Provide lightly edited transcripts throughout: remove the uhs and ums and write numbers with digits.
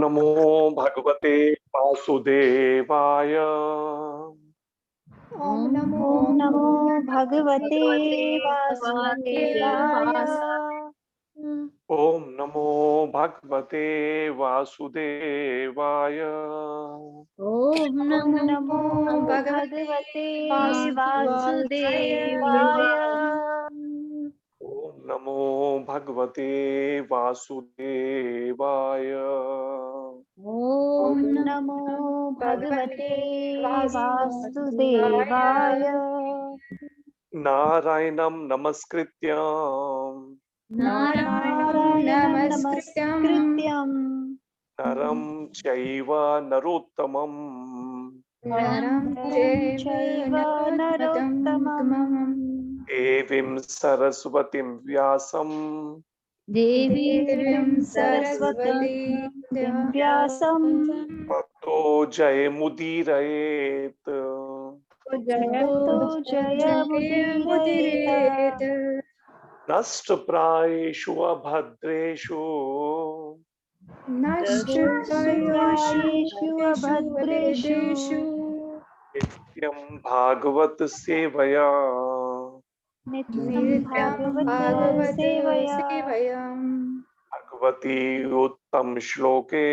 नमो भगवते वासुदेवाय। ओम नमो भगवते वासुदेवाय। ओम नमो भगवते वासुदेवाय। ओम नमो भगवते वासुदेवाय। ओम नमो भगवते वासुदेवाय। ओम नमो भगवते वासुदेवाय। नारायणं नमस्कृत्य नारायणं नमस्कृत्यं नरं चैव नरोत्तमम् नरं चैव नरोत्तमम् देवीं सरस्वतीं व्यासं देवीं सरस्वतीं व्यासं ततो जयमुदीरयेत्। ततो जयमुदीरयेत्। नष्टप्रायेषु अभद्रेषु नष्टप्रायेषु अभद्रेषु नित्यं भागवत सेवया नित्यं भागवत सेवया भगवती उत्तम श्लोके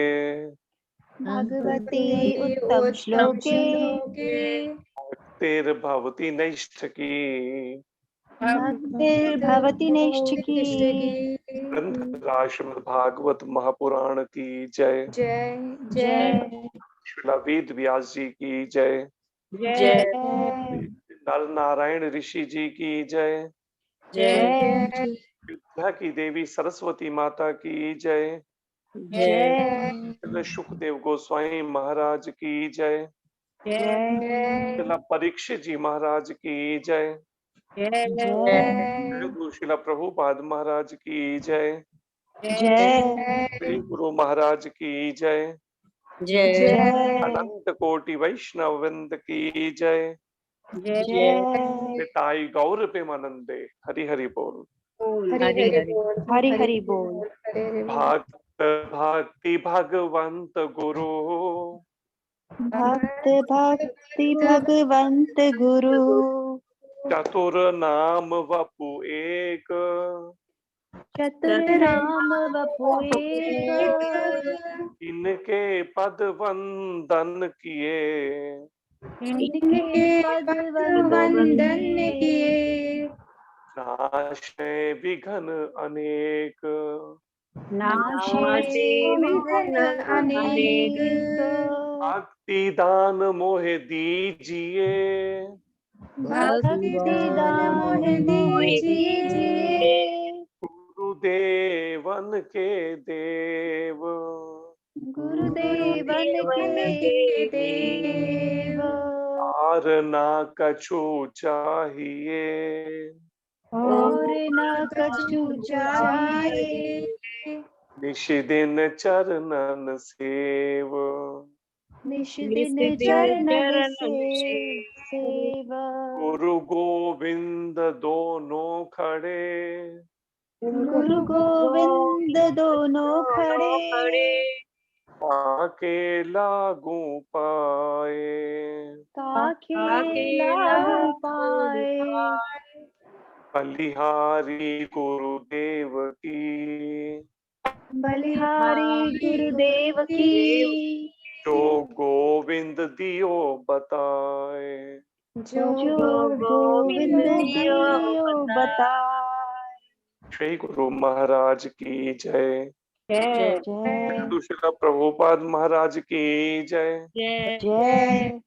भगवते उत्तम श्लोके भक्तिर्भवति नैष्ठकी। भक्तिर्भवति नैष्ठिकी। ग्रंथराज श्रीमद् भागवत महापुराण की जय। जय श्रील वेद व्यास जी की जय। जय नर नारायण ऋषि जी की जय। जय विद्या की देवी सरस्वती माता की जय। जय सुखदेव गोस्वामी महाराज की जय। जय परीक्षित जी महाराज की जय। जय गुरु शिला प्रभुपाद महाराज की जय। जय श्री गुरु महाराज की जय। जय अनंत कोटि वैष्णव वृंद की जय। जय निताई गौर प्रेमानंदे हरि हरि बोल। हरि हरि बोल। भक्त भक्ति भगवंत गुरु भक्त भक्ति भगवंत गुरु चतुर नाम वपु एक चतुर नाम वपु एक इनके पद वंदन किए इनके पद वंदन किए नाशे विघ्न अनेक नाशे विघ्न अनेक भक्ति दान मोहे दीजिए भक्ति दान दीजिए गुरुदेवन के देव गुरुदेवन के देव और ना कछु चाहिए और न कछु चाहिए निश दिन चरणन सेव निश दिन चरणन सेव गुरु गोविंद दोनों खड़े गुरु गोविंद दोनों खड़े आके लागू पाए काके लागू पाए बलिहारी गुरुदेव की बलिहारी गुरुदेव की जो गोविंद दियो बताए जो गोविंद दियो बताए। श्री गुरु महाराज की जय। जय शिला प्रभुपाद महाराज की जय। जय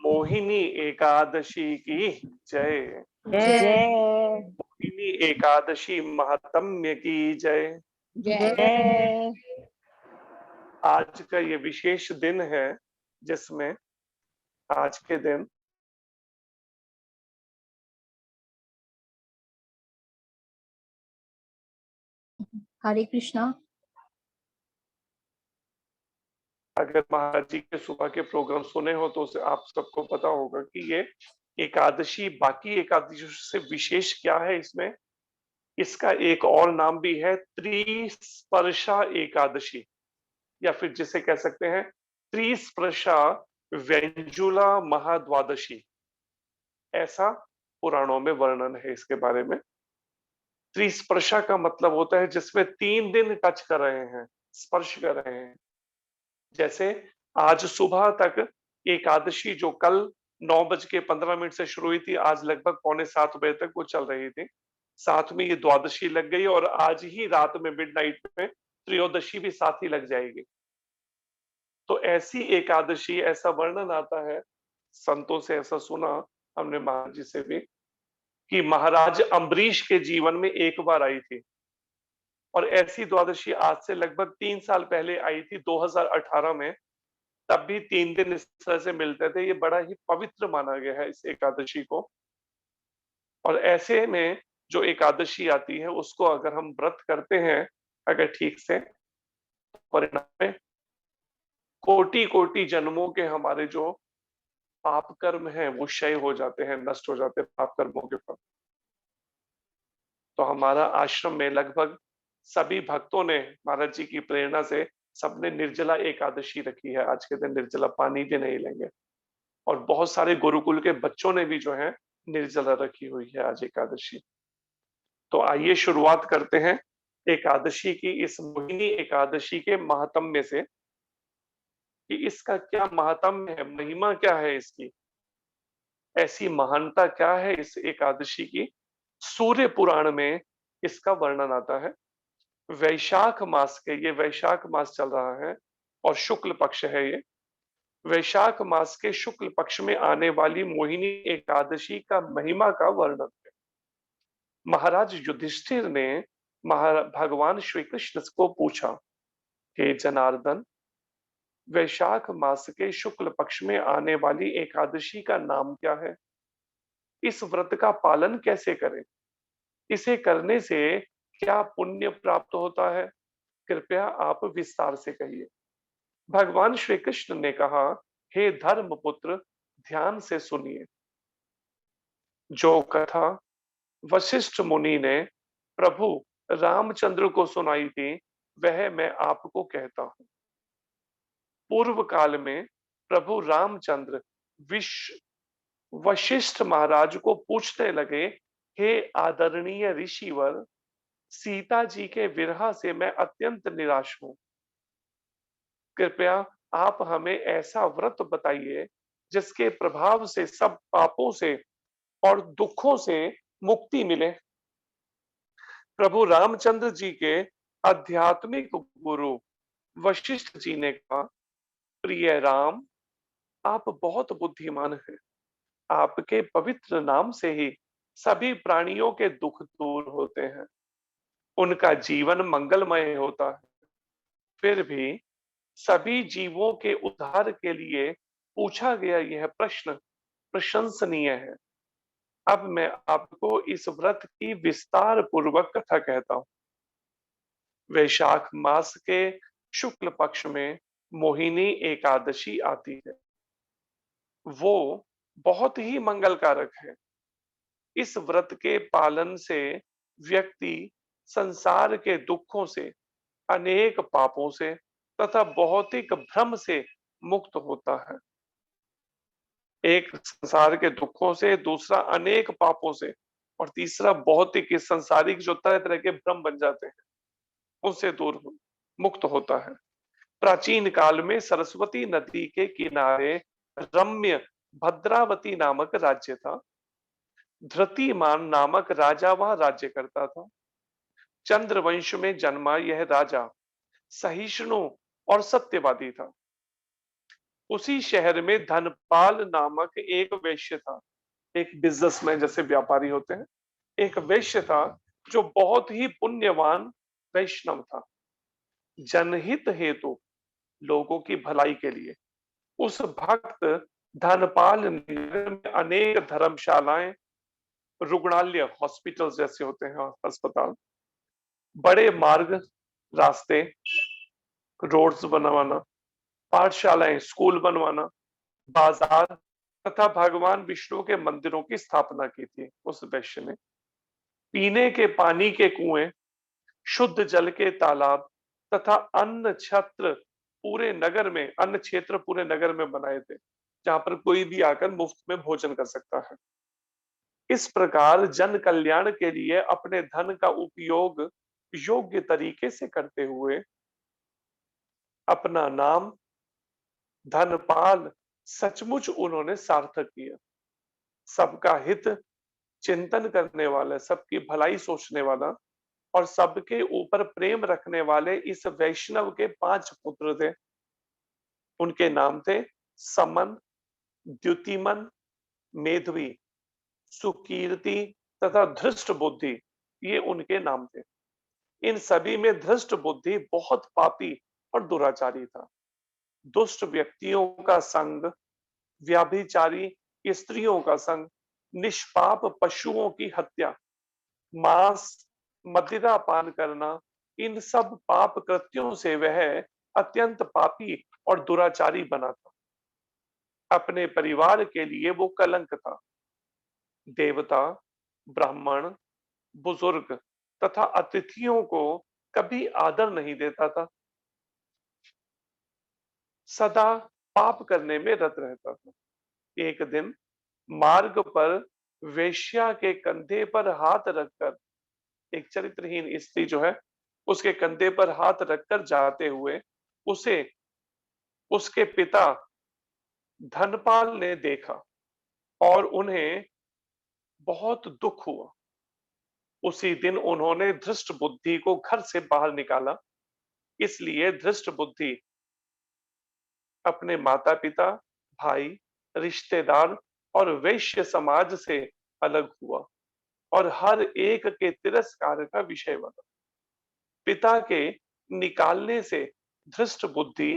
मोहिनी एकादशी की जय। जय मोहिनी एकादशी महात्म्य की जय। जय आज का ये विशेष दिन है जिसमें आज के दिन हरे कृष्णा। अगर महाराज जी के सुबह के प्रोग्राम सुने हो तो उसे आप सबको पता होगा कि ये एकादशी बाकी एकादशी से विशेष क्या है। इसमें इसका एक और नाम भी है त्रिस्पर्शा एकादशी, या फिर जिसे कह सकते हैं त्रिस्पर्शा व्यंजुला महाद्वादशी, ऐसा पुराणों में वर्णन है इसके बारे में। त्रिस्पर्शा का मतलब होता है जिसमें 3 दिन टच कर रहे हैं, स्पर्श कर रहे हैं। जैसे आज सुबह तक एकादशी जो कल 9:15 से शुरू हुई थी, आज लगभग पौने 7 बजे तक वो चल रही थी। साथ में ये द्वादशी लग गई और आज ही रात में मिडनाइट में त्रयोदशी भी साथ ही लग जाएगी। तो ऐसी एकादशी, ऐसा वर्णन आता है, संतों से ऐसा सुना हमने, महाराज जी से भी, कि महाराज अम्बरीश के जीवन में एक बार आई थी और ऐसी द्वादशी आज से लगभग 3 साल पहले आई थी 2018 में। तब भी 3 दिन इस तरह से मिलते थे। ये बड़ा ही पवित्र माना गया है इस एकादशी को। और ऐसे में जो एकादशी आती है उसको अगर हम व्रत करते हैं अगर ठीक से, परिणाम में कोटि कोटि जन्मों के हमारे जो पाप कर्म हैं वो क्षय हो जाते हैं, नष्ट हो जाते हैं पाप कर्मों के फल। तो हमारा आश्रम में लगभग सभी भक्तों ने महाराज जी की प्रेरणा से सबने निर्जला एकादशी रखी है। आज के दिन निर्जला पानी भी नहीं लेंगे और बहुत सारे गुरुकुल के बच्चों ने भी जो है निर्जला रखी हुई है आज एकादशी। तो आइए शुरुआत करते हैं एकादशी की, इस मोहिनी एकादशी के महात्म्य से कि इसका क्या महात्म्य है, महिमा क्या है इसकी, ऐसी महानता क्या है इस एकादशी की। सूर्य पुराण में इसका वर्णन आता है। वैशाख मास के, ये वैशाख मास चल रहा है और शुक्ल पक्ष है ये। वैशाख मास के शुक्ल पक्ष में आने वाली मोहिनी एकादशी का महिमा का वर्णन है। महाराज युधिष्ठिर ने भगवान श्री कृष्ण को पूछा, हे जनार्दन, वैशाख मास के शुक्ल पक्ष में आने वाली एकादशी का नाम क्या है? इस व्रत का पालन कैसे करें? इसे करने से क्या पुण्य प्राप्त होता है? कृपया आप विस्तार से कहिए। भगवान श्री कृष्ण ने कहा, हे धर्मपुत्र, ध्यान से सुनिए। जो कथा वशिष्ठ मुनि ने प्रभु रामचंद्र को सुनाई थी वह मैं आपको कहता हूं। पूर्व काल में प्रभु रामचंद्र वशिष्ठ महाराज को पूछने लगे, हे आदरणीय ऋषिवर, सीता जी के विरह से मैं अत्यंत निराश हूं। कृपया आप हमें ऐसा व्रत बताइए जिसके प्रभाव से सब पापों से और दुखों से मुक्ति मिले। प्रभु रामचंद्र जी के आध्यात्मिक गुरु वशिष्ठ जी ने कहा, प्रिय राम, आप बहुत बुद्धिमान हैं। आपके पवित्र नाम से ही सभी प्राणियों के दुख दूर होते हैं, उनका जीवन मंगलमय होता है। फिर भी सभी जीवों के उद्धार के लिए पूछा गया यह प्रश्न प्रशंसनीय है। अब मैं आपको इस व्रत की विस्तार पूर्वक कथा कहता हूं। वैशाख मास के शुक्ल पक्ष में मोहिनी एकादशी आती है। वो बहुत ही मंगलकारक है। इस व्रत के पालन से व्यक्ति संसार के दुखों से, अनेक पापों से तथा भौतिक भ्रम से मुक्त होता है। एक संसार के दुखों से, दूसरा अनेक पापों से और तीसरा भौतिक, इस संसारिक जो तरह तरह के भ्रम बन जाते हैं उनसे मुक्त होता है। प्राचीन काल में सरस्वती नदी के किनारे रम्य भद्रावती नामक राज्य था। धृतिमान नामक राजा वहां राज्य करता था। चंद्रवंश में जन्मा यह राजा सहिष्णु और सत्यवादी था। उसी शहर में धनपाल नामक एक वैश्य था, एक बिजनेसमैन, जैसे व्यापारी होते हैं, एक वैश्य था जो बहुत ही पुण्यवान वैष्णव था। जनहित हेतु, लोगों की भलाई के लिए, उस भक्त धनपाल नगर में अनेक धर्मशालाएं, रुग्णालय, हॉस्पिटल जैसे होते हैं अस्पताल, बड़े मार्ग, रास्ते, रोड्स बनवाना, पाठशालाएं, स्कूल बनवाना, बाजार तथा भगवान विष्णु के मंदिरों की स्थापना की थी उस वैश्य ने। पीने के पानी के कुएं, शुद्ध जल के तालाब तथा अन्न छत्र पूरे नगर में, अन्न क्षेत्र पूरे नगर में बनाए थे, जहां पर कोई भी आकर मुफ्त में भोजन कर सकता है। इस प्रकार जन कल्याण के लिए अपने धन का उपयोग योग्य तरीके से करते हुए अपना नाम धनपाल सचमुच उन्होंने सार्थक किया। सबका हित चिंतन करने वाला, सबकी भलाई सोचने वाला और सबके ऊपर प्रेम रखने वाले इस वैष्णव के 5 पुत्र थे। उनके नाम थे समन, द्युतिमन, मेधवी, सुकीर्ति तथा धृष्ट बुद्धि। ये उनके नाम थे। इन सभी में धृष्ट बुद्धि बहुत पापी और दुराचारी था। दुष्ट व्यक्तियों का संग, व्याभिचारी स्त्रियों का संग, निष्पाप पशुओं की हत्या, मांस, मदिरा पान करना, इन सब पाप कृत्यों से वह अत्यंत पापी और दुराचारी बना था। अपने परिवार के लिए वो कलंक था। देवता, ब्राह्मण, बुजुर्ग तथा अतिथियों को कभी आदर नहीं देता था। सदा पाप करने में रत रहता था। एक दिन मार्ग पर वेश्या के कंधे पर हाथ रखकर, एक चरित्रहीन स्त्री जो है उसके कंधे पर हाथ रखकर जाते हुए उसे उसके पिता धनपाल ने देखा और उन्हें बहुत दुख हुआ। उसी दिन उन्होंने धृष्ट बुद्धि को घर से बाहर निकाला। इसलिए धृष्ट बुद्धि अपने माता पिता, भाई, रिश्तेदार और वैश्य समाज से अलग हुआ और हर एक के तिरस्कार का विषय बना। पिता के निकालने से धृष्ट बुद्धि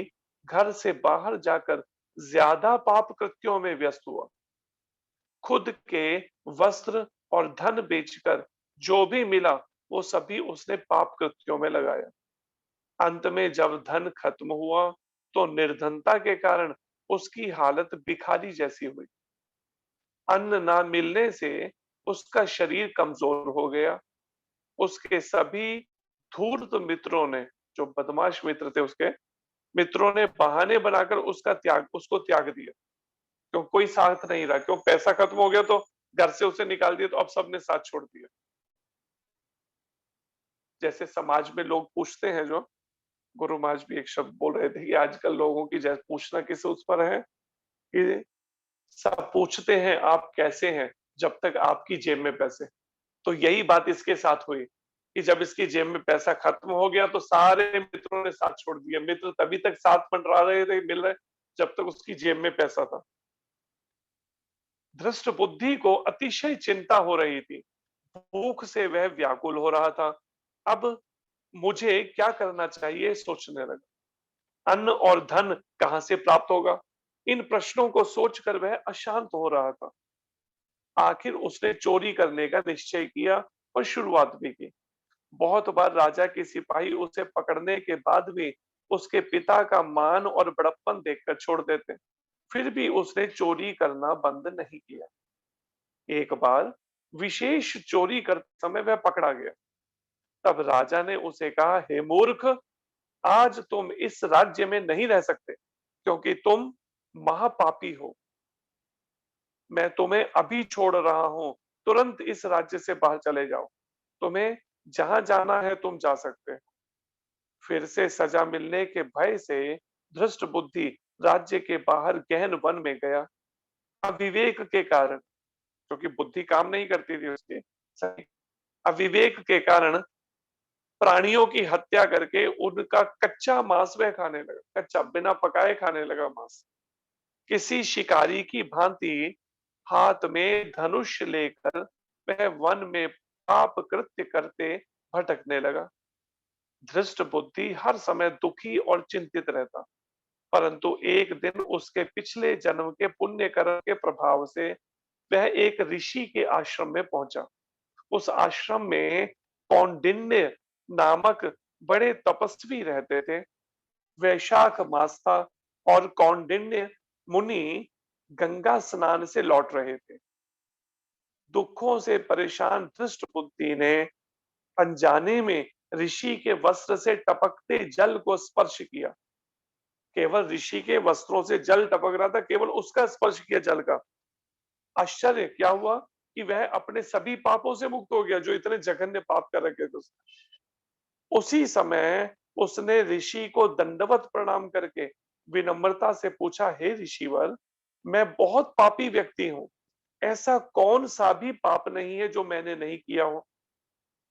घर से बाहर जाकर ज्यादा पाप कृत्यों में व्यस्त हुआ। खुद के वस्त्र और धन बेचकर जो भी मिला वो सभी उसने पाप कृत्यों में लगाया। अंत में जब धन खत्म हुआ तो निर्धनता के कारण उसकी हालत भिखारी जैसी हुई। अन्न ना मिलने से उसका शरीर कमजोर हो गया। उसके सभी धूर्त मित्रों ने, जो बदमाश मित्र थे उसके, मित्रों ने बहाने बनाकर उसको त्याग दिया। क्यों कोई साथ नहीं रहा, क्यों पैसा खत्म हो गया तो घर से उसे निकाल दिया, तो अब सबने साथ छोड़ दिया। जैसे समाज में लोग पूछते हैं, जो गुरु महाराज भी एक शब्द बोल रहे थे कि आजकल लोगों की जैसे पूछना किस उस पर है कि सब पूछते हैं आप कैसे हैं जब तक आपकी जेब में पैसे। तो यही बात इसके साथ हुई कि जब इसकी जेब में पैसा खत्म हो गया तो सारे मित्रों ने साथ छोड़ दिया। मित्र तभी तक साथ मंडरा रहे थे, मिल रहे, जब तक उसकी जेब में पैसा था। धृष्ट बुद्धि को अतिशय चिंता हो रही थी। भूख से वह व्याकुल हो रहा था। अब मुझे क्या करना चाहिए सोचने लगा। अन्न और धन कहां से प्राप्त होगा, इन प्रश्नों को सोचकर वह अशांत हो रहा था। आखिर उसने चोरी करने का निश्चय किया और शुरुआत भी की। बहुत बार राजा के सिपाही उसे पकड़ने के बाद भी उसके पिता का मान और बड़प्पन देखकर छोड़ देते, फिर भी उसने चोरी करना बंद नहीं किया। एक बार विशेष चोरी करते समय वह पकड़ा गया। तब राजा ने उसे कहा, हे मूर्ख, आज तुम इस राज्य में नहीं रह सकते क्योंकि तुम महापापी हो। मैं तुम्हें अभी छोड़ रहा हूं, तुरंत इस राज्य से बाहर चले जाओ। तुम्हें जहां जाना है तुम जा सकते हो। फिर से सजा मिलने के भय से धृष्ट बुद्धि राज्य के बाहर गहन वन में गया। अविवेक के कारण, क्योंकि बुद्धि काम नहीं करती थी उसकी, अविवेक के कारण प्राणियों की हत्या करके उनका कच्चा मांस वह खाने लगा। कच्चा बिना पकाए खाने लगा मांस। किसी शिकारी की भांति हाथ में धनुष लेकर वह वन में पाप कृत्य करते भटकने लगा। धृष्ट बुद्धि हर समय दुखी और चिंतित रहता, परंतु एक दिन उसके पिछले जन्म के पुण्य कर्म के प्रभाव से वह एक ऋषि के आश्रम में पहुंचा। उस आश्रम में कौंडिन्य नामक बड़े तपस्वी रहते थे। वैशाख मास था और कौंडिन्य मुनि गंगा स्नान से लौट रहे थे। दुखों से परेशान धृष्ट बुद्धि ने अनजाने में ऋषि के वस्त्र से टपकते जल को स्पर्श किया। केवल ऋषि के वस्त्रों से जल टपक रहा था, केवल उसका स्पर्श किया जल का। आश्चर्य क्या हुआ कि वह अपने सभी पापों से मुक्त हो गया, जो इतने जघन्य पाप कर रखे थे उसने। उसी समय उसने ऋषि को दंडवत प्रणाम करके विनम्रता से पूछा, हे ऋषिवर, मैं बहुत पापी व्यक्ति हूं, ऐसा कौन सा भी पाप नहीं है जो मैंने नहीं किया हो।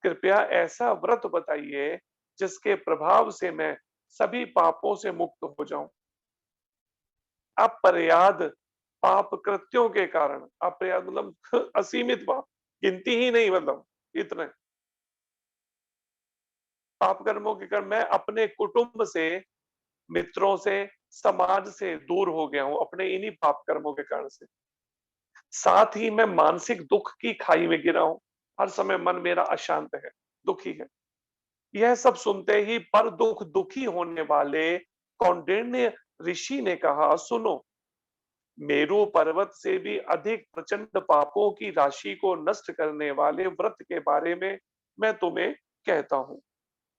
कृपया ऐसा व्रत बताइए जिसके प्रभाव से मैं सभी पापों से मुक्त हो जाऊं। अपर्याद पाप कृत्यों के कारण, अपर्याद मतलब असीमित पाप, गिनती ही नहीं, मतलब इतने पाप कर्मों के कारण मैं अपने कुटुंब से, मित्रों से, समाज से दूर हो गया हूं अपने इन्हीं पाप कर्मों के कारण से। साथ ही मैं मानसिक दुख की खाई में गिरा हूं, हर समय मन मेरा अशांत है, दुखी है। यह सब सुनते ही पर दुखी होने वाले कौंडिन्य ऋषि ने कहा, सुनो, मेरू पर्वत से भी अधिक प्रचंड पापों की राशि को नष्ट करने वाले व्रत के बारे में मैं तुम्हें कहता हूं।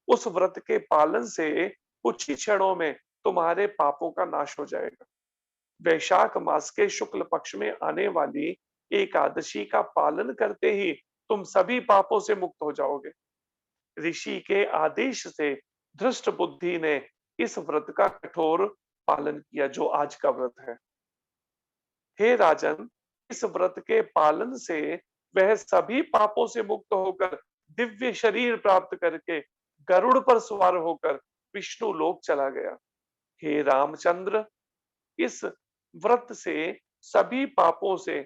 उस व्रत के पालन से कुछ ही क्षणों में तुम्हारे पापों का नाश हो जाएगा। वैशाख मास के शुक्ल पक्ष में आने वाली एकादशी का पालन करते ही तुम सभी पापों से मुक्त हो जाओगे। ऋषि के आदेश से धृष्ट बुद्धि ने इस व्रत का कठोर पालन किया, जो आज का व्रत है। हे राजन, इस व्रत के पालन से वह सभी पापों से मुक्त होकर दिव्य शरीर प्राप्त करके गरुड़ पर सवार होकर विष्णु लोक चला गया। हे रामचंद्र, इस व्रत से सभी पापों से,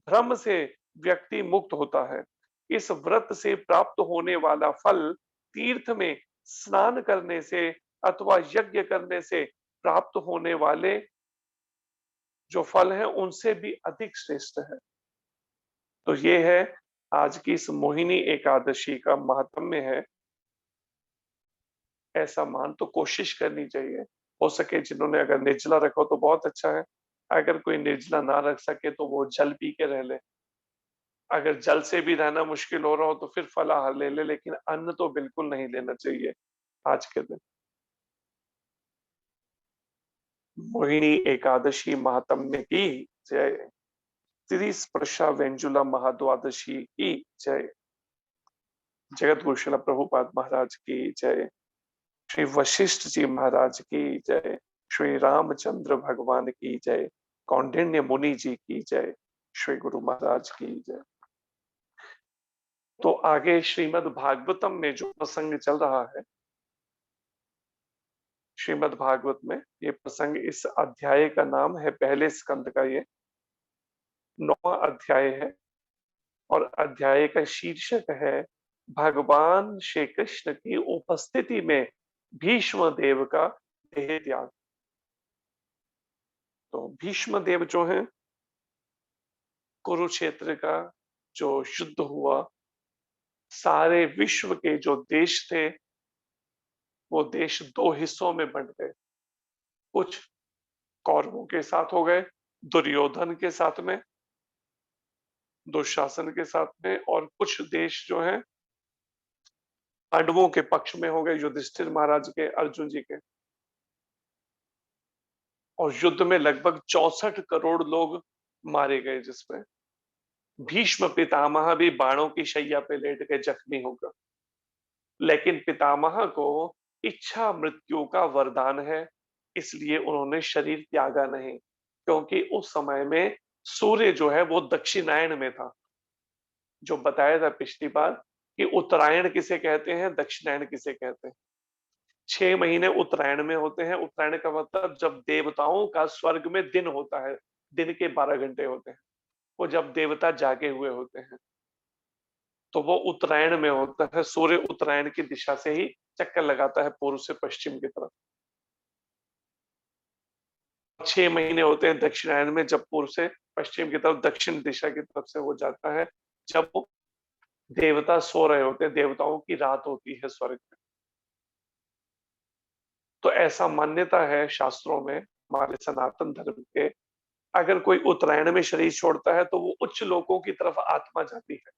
भ्रम से व्यक्ति मुक्त होता है। इस व्रत से प्राप्त होने वाला फल तीर्थ में स्नान करने से अथवा यज्ञ करने से प्राप्त होने वाले जो फल है उनसे भी अधिक श्रेष्ठ है। तो ये है आज की इस मोहिनी एकादशी का महात्म्य है। ऐसा मान तो कोशिश करनी चाहिए, हो सके जिन्होंने अगर निर्जला रखा हो तो बहुत अच्छा है, अगर कोई निर्जला ना रख सके तो वो जल पी के रह ले। अगर जल से भी रहना मुश्किल हो रहा हो तो फिर फलाहार ले ले, लेकिन अन्न तो बिल्कुल नहीं लेना चाहिए आज के दिन। मोहिनी एकादशी महात्म्य की जय। त्रिस्पर्शा वेंजुला महाद्वादशी की जय। जगत गुरु श्रील प्रभुपाद महाराज की जय। श्री वशिष्ठ जी महाराज की जय। श्री रामचंद्र भगवान की जय। कौंडिन्य मुनि जी की जय। श्री गुरु महाराज की जय। तो आगे श्रीमद् भागवतम में जो प्रसंग चल रहा है, श्रीमद् भागवत में ये प्रसंग, इस अध्याय का नाम है, पहले स्कंद का ये 9वां अध्याय है और अध्याय का शीर्षक है भगवान श्री कृष्ण की उपस्थिति में भीष्म देव का देह त्याग। तो भीष्म देव जो है, कुरुक्षेत्र का जो युद्ध हुआ, सारे विश्व के जो देश थे वो देश दो हिस्सों में बंट गए। कुछ कौरवों के साथ हो गए, दुर्योधन के साथ में, दुशासन के साथ में, और कुछ देश जो है पांडवों के पक्ष में हो गए, युधिष्ठिर महाराज के, अर्जुन जी के। और युद्ध में लगभग 64 करोड़ लोग मारे गए, जिसमें भीष्म पितामह भी बाणों की शैया पे लेट गए जख्मी होकर। लेकिन पितामह को इच्छा मृत्यु का वरदान है, इसलिए उन्होंने शरीर त्यागा नहीं, क्योंकि उस समय में सूर्य जो है वो दक्षिणायन में था। जो बताया था पिछली बार कि उत्तरायण किसे कहते हैं, दक्षिणायन किसे कहते हैं। 6 महीने उत्तरायण में होते हैं। उत्तरायण का मतलब जब देवताओं का स्वर्ग में दिन होता है, दिन के 12 घंटे होते हैं, वो जब देवता जागे हुए होते हैं, तो वो उत्तरायण में होता है। सूर्य उत्तरायण की दिशा से ही चक्कर लगाता है, पूर्व से पश्चिम की तरफ। 6 महीने होते हैं दक्षिणायन में, जब पूर्व से पश्चिम की तरफ, दक्षिण दिशा की तरफ से वो जाता है, जब वो देवता सो रहे होते हैं, देवताओं की रात होती है स्वर्ग में। तो ऐसा मान्यता है शास्त्रों में, हमारे सनातन धर्म के, अगर कोई उत्तरायण में शरीर छोड़ता है तो वो उच्च लोकों की तरफ आत्मा जाती है,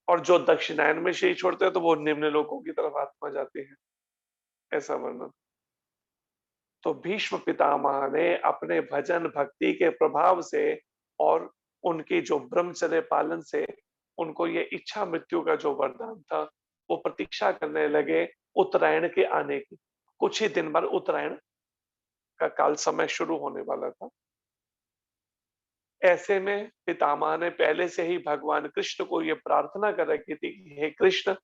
और जो दक्षिणायन में शरीर छोड़ते हैं तो वो निम्न लोकों की तरफ आत्मा जाती है। ऐसा वर्णन। तो भीष्म पितामह ने अपने भजन भक्ति के प्रभाव से और उनकी जो ब्रह्मचर्य पालन से उनको ये इच्छा मृत्यु का जो वरदान था वो प्रतीक्षा करने लगे उत्तरायण के आने की। कुछ ही दिन बाद उत्तरायण का काल समय शुरू होने वाला था। ऐसे में पितामह ने पहले से ही भगवान कृष्ण को ये प्रार्थना कर रखी थी कि हे कृष्ण,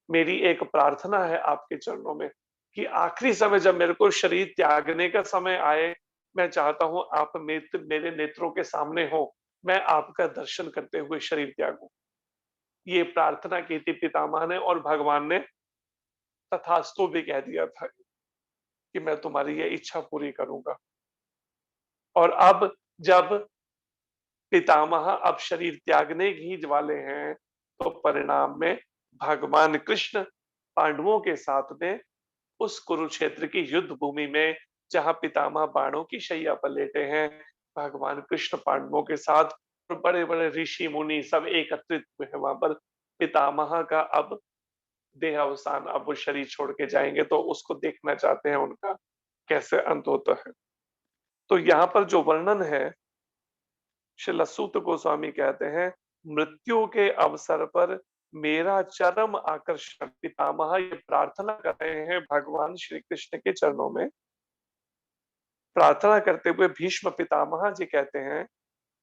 मेरी एक प्रार्थना है आपके चरणों में कि आखिरी समय जब मेरे को शरीर त्यागने का समय आए, मैं चाहता हूं आप मेरे नेत्रों के सामने हो, मैं आपका दर्शन करते हुए शरीर त्यागूं। ये प्रार्थना की थी पितामह ने और भगवान ने तथास्तु भी कह दिया था कि मैं तुम्हारी ये इच्छा पूरी करूंगा। और अब जब पितामह अब शरीर त्यागने ही वाले हैं, तो परिणाम में भगवान कृष्ण पांडवों के साथ में उस कुरुक्षेत्र की युद्ध भूमि में जहां पितामह बाणों की शैया पर लेटे हैं, भगवान कृष्ण पांडवों के साथ बड़े बड़े ऋषि मुनि सब एकत्रित हुए हैं वहां पर। पितामह का अब देहावसान, अब वो शरीर छोड़ के जाएंगे तो उसको देखना चाहते हैं उनका कैसे अंत होता है। तो यहाँ पर जो वर्णन है, श्रील सूत गोस्वामी कहते हैं, मृत्यु के अवसर पर मेरा चरम आकर्षण, पितामह ये प्रार्थना कर रहे हैं भगवान श्री कृष्ण के चरणों में। प्रार्थना करते हुए भीष्म पितामह जी कहते हैं,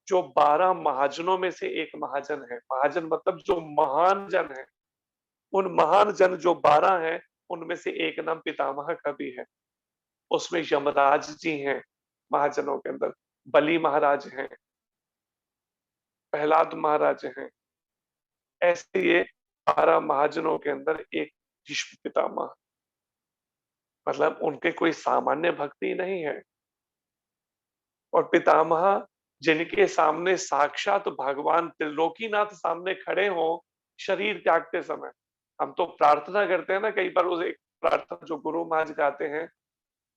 जो 12 महाजनों में से एक महाजन है, महाजन मतलब जो महान जन है, उन महान जन जो 12 हैं उनमें से एक नाम पितामह का भी है। उसमें यमराज जी हैं महाजनों के अंदर, बलि महाराज हैं, प्रहलाद महाराज हैं। ऐसे ये 12 महाजनों के अंदर एक भीष्म पितामह, मतलब उनके कोई सामान्य भक्ति नहीं है। और पितामह जिनके सामने साक्षात भगवान त्रिलोकीनाथ सामने खड़े हो शरीर त्यागते समय, हम तो प्रार्थना करते हैं ना कई बार, उस एक प्रार्थना जो गुरु महाराज गाते हैं,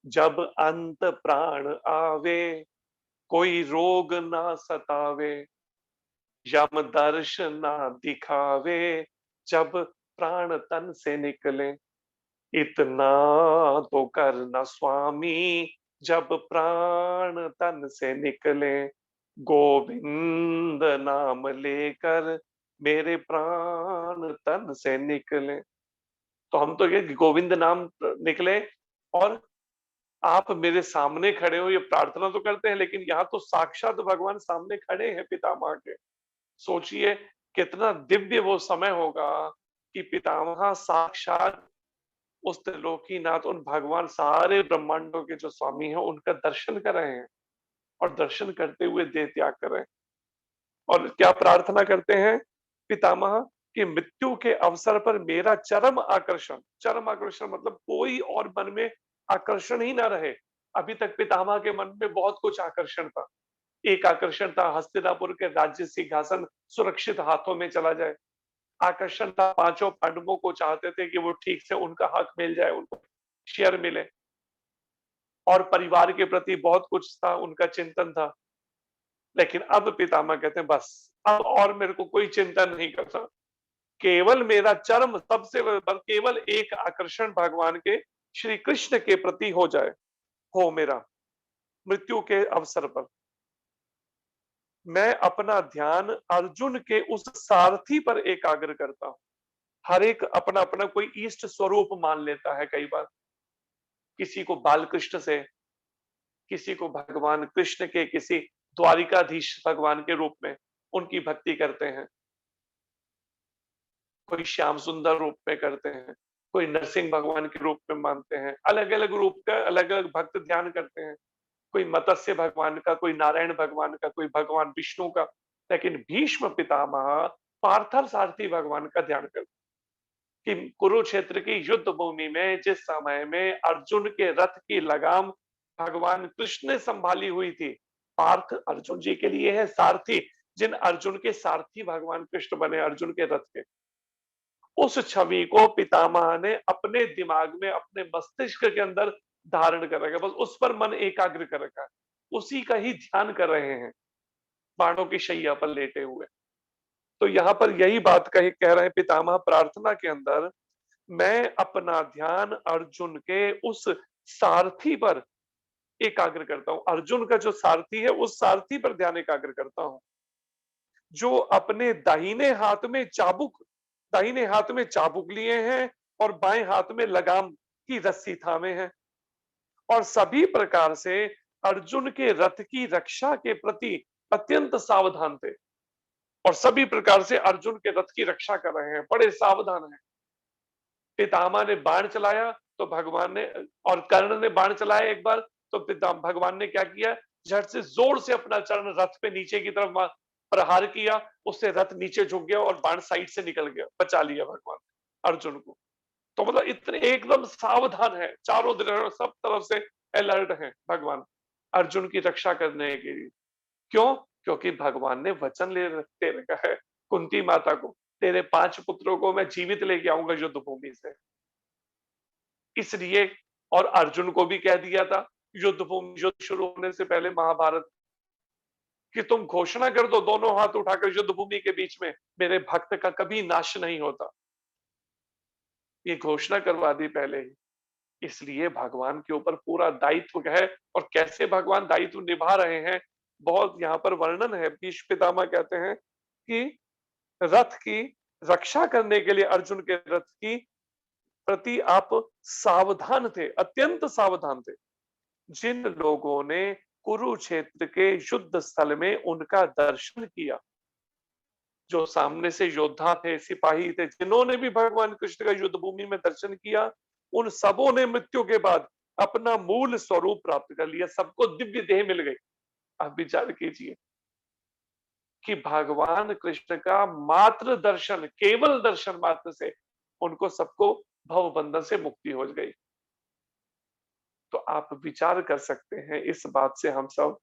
जब अंत प्राण आवे कोई रोग ना सतावे, यम दर्श ना दिखावे, जब प्राण तन से निकले, इतना तो करना स्वामी जब प्राण तन से निकले, गोविंद नाम लेकर मेरे प्राण तन से निकले। तो हम तो ये गोविंद नाम निकले और आप मेरे सामने खड़े हो, ये प्रार्थना तो करते हैं, लेकिन यहाँ तो साक्षात भगवान सामने खड़े हैं पितामह के। सोचिए कितना दिव्य वो समय होगा कि पितामह साक्षात उस त्रिलोकीनाथ, उन भगवान सारे ब्रह्मांडों के जो स्वामी हैं उनका दर्शन कर रहे हैं और दर्शन करते हुए देह त्याग कर रहे हैं। और क्या प्रार्थना करते हैं पितामह कि मृत्यु के अवसर पर मेरा चरम आकर्षण, चरम आकर्षण मतलब कोई और मन में आकर्षण ही ना रहे। अभी तक पितामह के मन में बहुत कुछ आकर्षण था। एक आकर्षण था हस्तिनापुर के राज्य सिंहासन सुरक्षित हाथों में चला जाए। आकर्षण था पांचों पांडवों को चाहते थे कि वो ठीक से उनका हक मिल जाए, उनको शेयर मिले। और परिवार के प्रति बहुत कुछ था, उनका चिंतन था। लेकिन अब पितामह कहते हैं बस अब और मेरे को कोई चिंता नहीं करता, केवल मेरा चरम सबसे केवल एक आकर्षण भगवान के श्री कृष्ण के प्रति हो जाए, हो मेरा मृत्यु के अवसर पर मैं अपना ध्यान अर्जुन के उस सारथी पर एकाग्र करता हूं। हर एक अपना अपना कोई इष्ट स्वरूप मान लेता है कई बार, किसी को बाल कृष्ण से, किसी को भगवान कृष्ण के किसी द्वारिकाधीश भगवान के रूप में उनकी भक्ति करते हैं, कोई श्याम सुंदर रूप में करते हैं, कोई नरसिंह भगवान के रूप में मानते हैं, अलग अलग रूप का अलग अलग भक्त ध्यान करते हैं। कोई मत्स्य भगवान का, कोई नारायण भगवान का, कोई भगवान विष्णु का। लेकिन भीष्म पितामह पार्थ सारथी भगवान का ध्यान करते कि कुरुक्षेत्र की युद्ध भूमि में जिस समय में अर्जुन के रथ की लगाम भगवान कृष्ण ने संभाली हुई थी, पार्थ अर्जुन जी के लिए है सारथी, जिन अर्जुन के सारथी भगवान कृष्ण बने अर्जुन के रथ के। उस छवि को पितामह ने अपने दिमाग में, अपने मस्तिष्क के अंदर धारण कर रखा, बस उस पर मन एकाग्र कर रखा है, उसी का ही ध्यान कर रहे हैं बाणों की शैया पर लेटे हुए। तो यहाँ पर यही बात कह रहे हैं पितामह प्रार्थना के अंदर, मैं अपना ध्यान अर्जुन के उस सारथी पर एकाग्र करता हूं। अर्जुन का जो सारथी है उस सारथी पर ध्यान एकाग्र करता हूं, जो अपने दाहिने हाथ में चाबुक लिए हैं और बाएं हाथ में लगाम की रस्सी थामे हैं, और सभी प्रकार से अर्जुन के रथ की रक्षा के प्रति अत्यंत सावधान थे, और सभी प्रकार से अर्जुन के रथ की रक्षा कर रहे हैं, बड़े सावधान हैं। पितामह ने बाण चलाया तो भगवान ने, और कर्ण ने बाण चलाया एक बार, तो भगवान ने क्या किया, झट से जोर से अपना चरण रथ पे नीचे की तरफ प्रहार किया, उससे रथ नीचे झुक गया और बाण साइड से निकल गया, बचा लिया भगवान अर्जुन को। तो मतलब इतने एकदम सावधान है, चारों तरफ सब तरफ से अलर्ट है भगवान अर्जुन की रक्षा करने के लिए। क्यों? क्योंकि भगवान ने वचन दे रखा है कुंती माता को, तेरे 5 पुत्रों को मैं जीवित लेके आऊंगा युद्ध भूमि से। इसलिए, और अर्जुन को भी कह दिया था युद्ध शुरू होने से पहले महाभारत, कि तुम घोषणा कर दो दोनों हाथ उठाकर युद्ध भूमि के बीच में, मेरे भक्त का कभी नाश नहीं होता। ये घोषणा करवा दी पहले ही। इसलिए भगवान के ऊपर पूरा दायित्व है, और कैसे भगवान दायित्व निभा रहे हैं बहुत यहाँ पर वर्णन है। भीष्म पितामह कहते हैं कि रथ की रक्षा करने के लिए अर्जुन के रथ की प्रति आप सावधान थे, अत्यंत सावधान थे। जिन लोगों ने कुरुक्षेत्र के युद्ध स्थल में उनका दर्शन किया, जो सामने से योद्धा थे, सिपाही थे, जिन्होंने भी भगवान कृष्ण का युद्ध भूमि में दर्शन किया, उन सबों ने मृत्यु के बाद अपना मूल स्वरूप प्राप्त कर लिया, सबको दिव्य देह मिल गई। आप विचार कीजिए कि भगवान कृष्ण का मात्र दर्शन, केवल दर्शन मात्र से उनको सबको भव बंधन से मुक्ति हो गई। तो आप विचार कर सकते हैं इस बात से हम सब,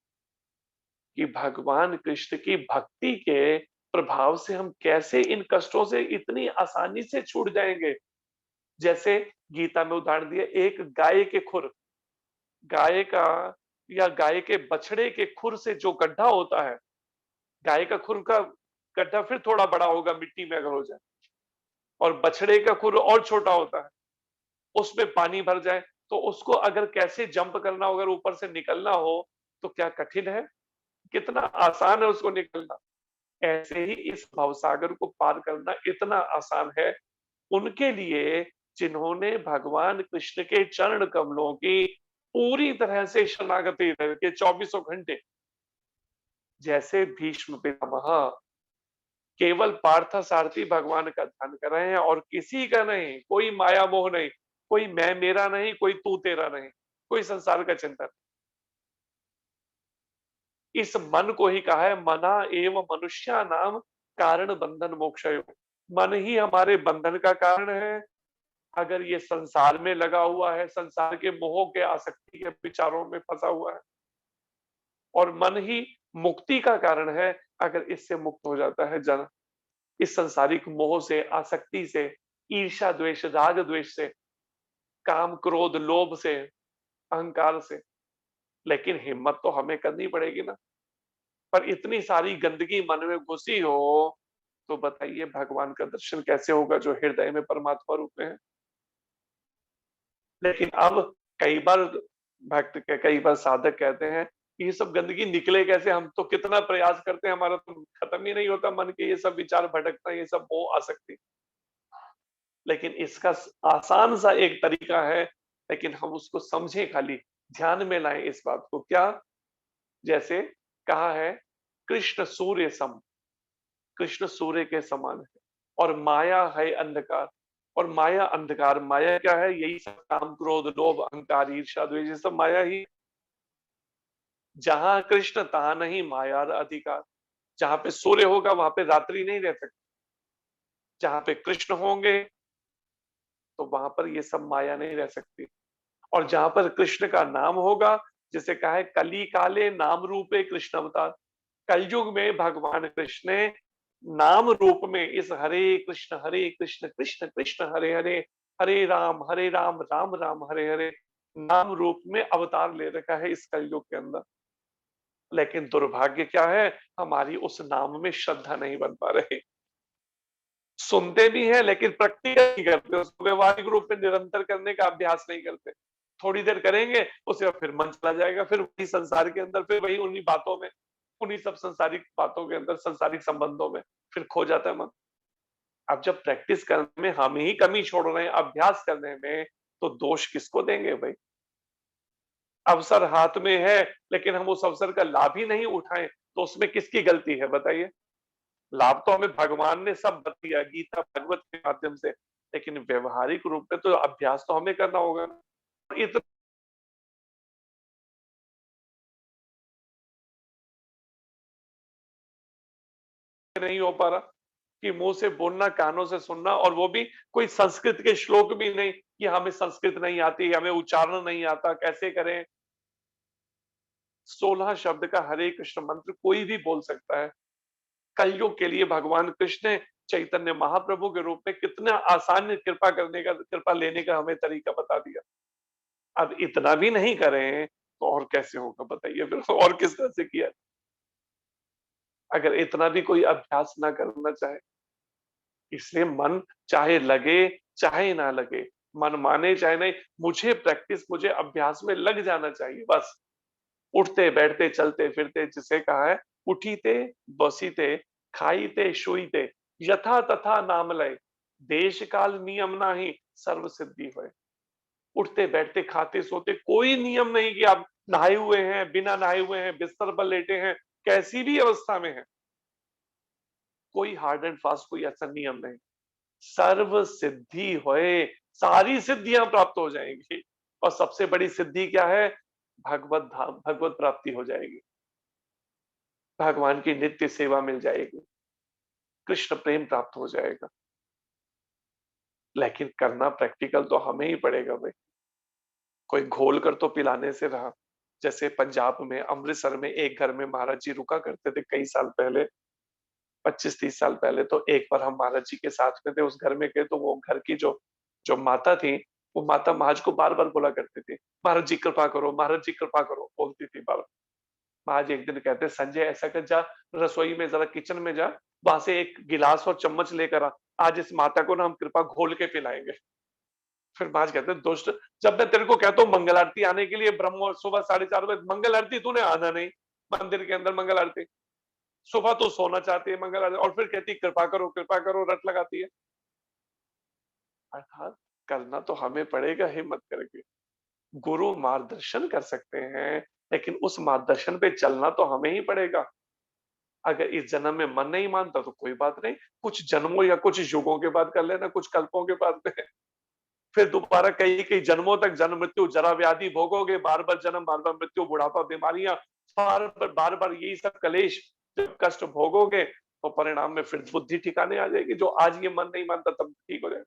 कि भगवान कृष्ण की भक्ति के प्रभाव से हम कैसे इन कष्टों से इतनी आसानी से छूट जाएंगे। जैसे गीता में उदाहरण दिया, एक गाय के खुर, गाय का या गाय के बछड़े के खुर से जो गड्ढा होता है, गाय का खुर का गड्ढा फिर थोड़ा बड़ा होगा मिट्टी में अगर हो जाए, और बछड़े का खुर और छोटा होता है, उसमें पानी भर जाए तो उसको अगर कैसे जंप करना हो, अगर ऊपर से निकलना हो तो क्या कठिन है, कितना आसान है उसको निकलना। ऐसे ही इस भवसागर को पार करना इतना आसान है उनके लिए जिन्होंने भगवान कृष्ण के चरण कमलों की पूरी तरह से शरणागति करके 24 घंटे, जैसे भीष्म पितामह केवल पार्थ सारथी भगवान का ध्यान कर रहे हैं और किसी का नहीं, कोई माया मोह नहीं, कोई मैं मेरा नहीं, कोई तू तेरा नहीं, कोई संसार का चिंतन। इस मन को ही कहा है मना एव मनुष्य नाम कारण बंधन मोक्षयो। मन ही हमारे बंधन का कारण है। अगर ये संसार में लगा हुआ है, संसार के मोह के आसक्ति के विचारों में फंसा हुआ है, और मन ही मुक्ति का कारण है अगर इससे मुक्त हो जाता है जन, इस संसारिक मोह से, आसक्ति से, ईर्ष्या द्वेष, राग द्वेष से, काम क्रोध लोभ से, अहंकार से। लेकिन हिम्मत तो हमें करनी पड़ेगी ना। पर इतनी सारी गंदगी मन में घुसी हो तो बताइए भगवान का दर्शन कैसे होगा जो हृदय में परमात्मा रूप में है। लेकिन अब कई बार कई बार साधक कहते हैं ये सब गंदगी निकले कैसे, हम तो कितना प्रयास करते हैं, हमारा तो खत्म ही नहीं होता मन के ये सब विचार भटकता, ये सब मोह आसक्ति। लेकिन इसका आसान सा एक तरीका है, लेकिन हम उसको समझें, खाली ध्यान में लाएं इस बात को। क्या? जैसे कहा है कृष्ण सूर्य सम, कृष्ण सूर्य के समान है, और माया है अंधकार। और माया अंधकार, माया क्या है? यही सब काम क्रोध लोभ अहंकार ईर्ष्या द्वेष, ये सब माया ही। जहां कृष्ण तहां नहीं माया अधिकार। जहां पे सूर्य होगा वहां पे रात्रि नहीं रह सकती। जहां पे कृष्ण होंगे तो वहां पर ये सब माया नहीं रह सकती। और जहां पर कृष्ण का नाम होगा, जिसे कहा है कली काले नाम रूपे कृष्ण अवतार, कलयुग में भगवान कृष्ण ने नाम रूप में इस हरे कृष्ण कृष्ण कृष्ण हरे हरे, हरे राम राम राम हरे हरे नाम रूप में अवतार ले रखा है इस कलयुग के अंदर। लेकिन दुर्भाग्य क्या है, हमारी उस नाम में श्रद्धा नहीं बन पा रही। सुनते भी हैं लेकिन प्रैक्टिकल नहीं करते, उसको व्यवहारिक रूप में निरंतर करने का अभ्यास नहीं करते। थोड़ी देर करेंगे, उसके बाद फिर मन चला जाएगा, फिर वही संसार के अंदर, फिर वही उन्हीं बातों में, उन्हीं सब संसारिक बातों के अंदर, संसारिक संबंधों में फिर खो जाता है मन। अब जब प्रैक्टिस करने में हम ही कमी छोड़ रहे हैं, अभ्यास करने में, तो दोष किसको देंगे भाई? अवसर हाथ में है, लेकिन हम उस अवसर का लाभ ही नहीं उठाएं, तो उसमें किसकी गलती है बताइए? लाभ तो हमें भगवान ने सब दिया, गीता भागवत के माध्यम से, लेकिन व्यवहारिक रूप में तो अभ्यास तो हमें करना होगा ना। इतना नहीं हो पा रहा कि मुंह से बोलना, कानों से सुनना, और वो भी कोई संस्कृत के श्लोक भी नहीं कि हमें संस्कृत नहीं आती, हमें उच्चारण नहीं आता, कैसे करें। 16 शब्द का हरे कृष्ण मंत्र कोई भी बोल सकता है। कलयुग के लिए भगवान कृष्ण ने चैतन्य महाप्रभु के रूप में कितना आसान कृपा करने का, कृपा लेने का हमें तरीका बता दिया। अब इतना भी नहीं करें तो और कैसे होगा बताइए? फिर और किस तरह से किया? अगर इतना भी कोई अभ्यास ना करना चाहे, इसलिए मन चाहे लगे चाहे ना लगे, मन माने चाहे नहीं, मुझे प्रैक्टिस, मुझे अभ्यास में लग जाना चाहिए बस। उठते बैठते चलते फिरते, जिसे कहा है, उठीते बसीते खाईते शुईते यथा तथा नाम लय, देश काल नियम नाही सर्व सिद्धि होय। उठते बैठते खाते सोते कोई नियम नहीं कि आप नहाए हुए हैं, बिना नहाए हुए हैं, बिस्तर पर लेटे हैं, कैसी भी अवस्था में है, कोई हार्ड एंड फास्ट कोई ऐसा नियम नहीं। सर्व सिद्धि होए, सारी सिद्धियां प्राप्त हो जाएंगी। और सबसे बड़ी सिद्धि क्या है? भगवत धाम, भगवत प्राप्ति हो जाएगी, भगवान की नित्य सेवा मिल जाएगी, कृष्ण प्रेम प्राप्त हो जाएगा। लेकिन करना प्रैक्टिकल तो हमें ही पड़ेगा भाई। कोई घोल कर तो पिलाने से रहा। जैसे पंजाब में अमृतसर में एक घर में महाराज जी रुका करते थे कई साल पहले, 25-30 साल पहले। तो एक बार हम महाराज जी के साथ में थे, उस घर में गए, तो वो घर की जो जो माता थी, वो माता महाराज को बार बार बोला करती थी, महाराज जी कृपा करो, महाराज जी कृपा करो, बोलती थी बार। महाराज एक दिन कहते, संजय ऐसा कर, जा रसोई में, जरा किचन में जा, वहां से एक गिलास और चम्मच लेकर आ, आज इस माता को ना हम कृपा घोल के पिलाएंगे। फिर महाराज कहते, दोस्त, जब मैं तेरे को कहता हूँ मंगल आरती आने के लिए, ब्रह्म सुबह 4:30 बजे, मंगल आरती तूने आना नहीं, मंदिर के अंदर मंगल आरती, सुबह तो सोना चाहती है मंगल आरती, और फिर कहती कृपा करो, रट लगाती है। अर्थात करना तो हमें पड़ेगा हिम्मत करके। गुरु मार्गदर्शन कर सकते हैं, लेकिन उस मार्गदर्शन पे चलना तो हमें ही पड़ेगा। अगर इस जन्म में मन नहीं मानता तो कोई बात नहीं, कुछ जन्मों या कुछ युगों के बाद कर लेना, कुछ कल्पों के बाद में। फिर दोबारा कई कई जन्मों तक जन्म मृत्यु जरा व्याधि भोगोगे, बार बार जन्म, बार बार मृत्यु, बुढ़ापा, बीमारियां, बार बार यही सब कलेश, जब कष्ट भोगोगे, तो परिणाम में फिर बुद्धि ठिकाने आ जाएगी। जो आज ये मन नहीं मानता तब ठीक हो जाएगा।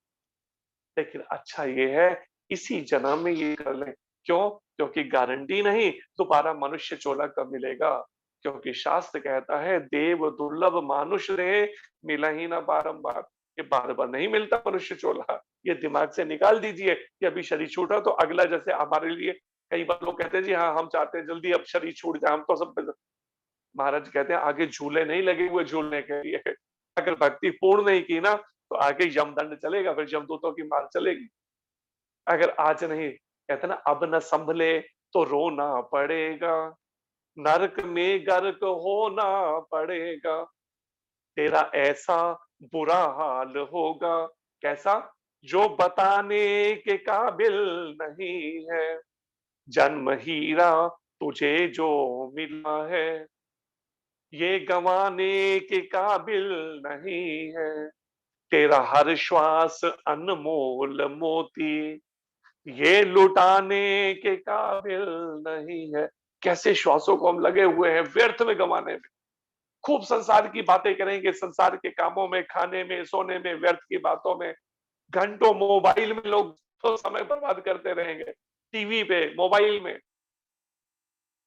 लेकिन अच्छा ये है, इसी जन्म में ये कर लें। क्यों? क्योंकि गारंटी नहीं दोबारा मनुष्य चोला कब मिलेगा। क्योंकि शास्त्र कहता है, देव दुर्लभ मानुष रहे, मिला ही ना बारंबार। ये बार बार नहीं मिलता मनुष्य चोला। ये दिमाग से निकाल दीजिए कि अभी शरीर छूटा तो अगला, जैसे हमारे लिए कई बार लोग कहते हैं, जी हाँ हम चाहते हैं जल्दी अब शरीर छूट जाए, हम तो सब। महाराज कहते हैं, आगे झूले नहीं लगे हुए झूलने के लिए। अगर भक्ति पूर्ण नहीं की ना, तो आगे यमदंड चलेगा, फिर यमदूतों की मार चलेगी। अगर आज नहीं, कहते ना, अब न संभले तो रोना पड़ेगा, नरक में गर्क होना पड़ेगा, तेरा ऐसा बुरा हाल होगा। कैसा? जो बताने के काबिल नहीं है, जन्म हीरा तुझे जो मिला है, ये गंवाने के काबिल नहीं है, तेरा हर श्वास अनमोल मोती, ये लुटाने के काबिल नहीं है। कैसे श्वासों को हम लगे हुए हैं व्यर्थ में गंवाने में। खूब संसार की बातें करेंगे, संसार के कामों में, खाने में, सोने में, व्यर्थ की बातों में, घंटों मोबाइल में लोग तो समय बर्बाद करते रहेंगे, टीवी पे, मोबाइल में।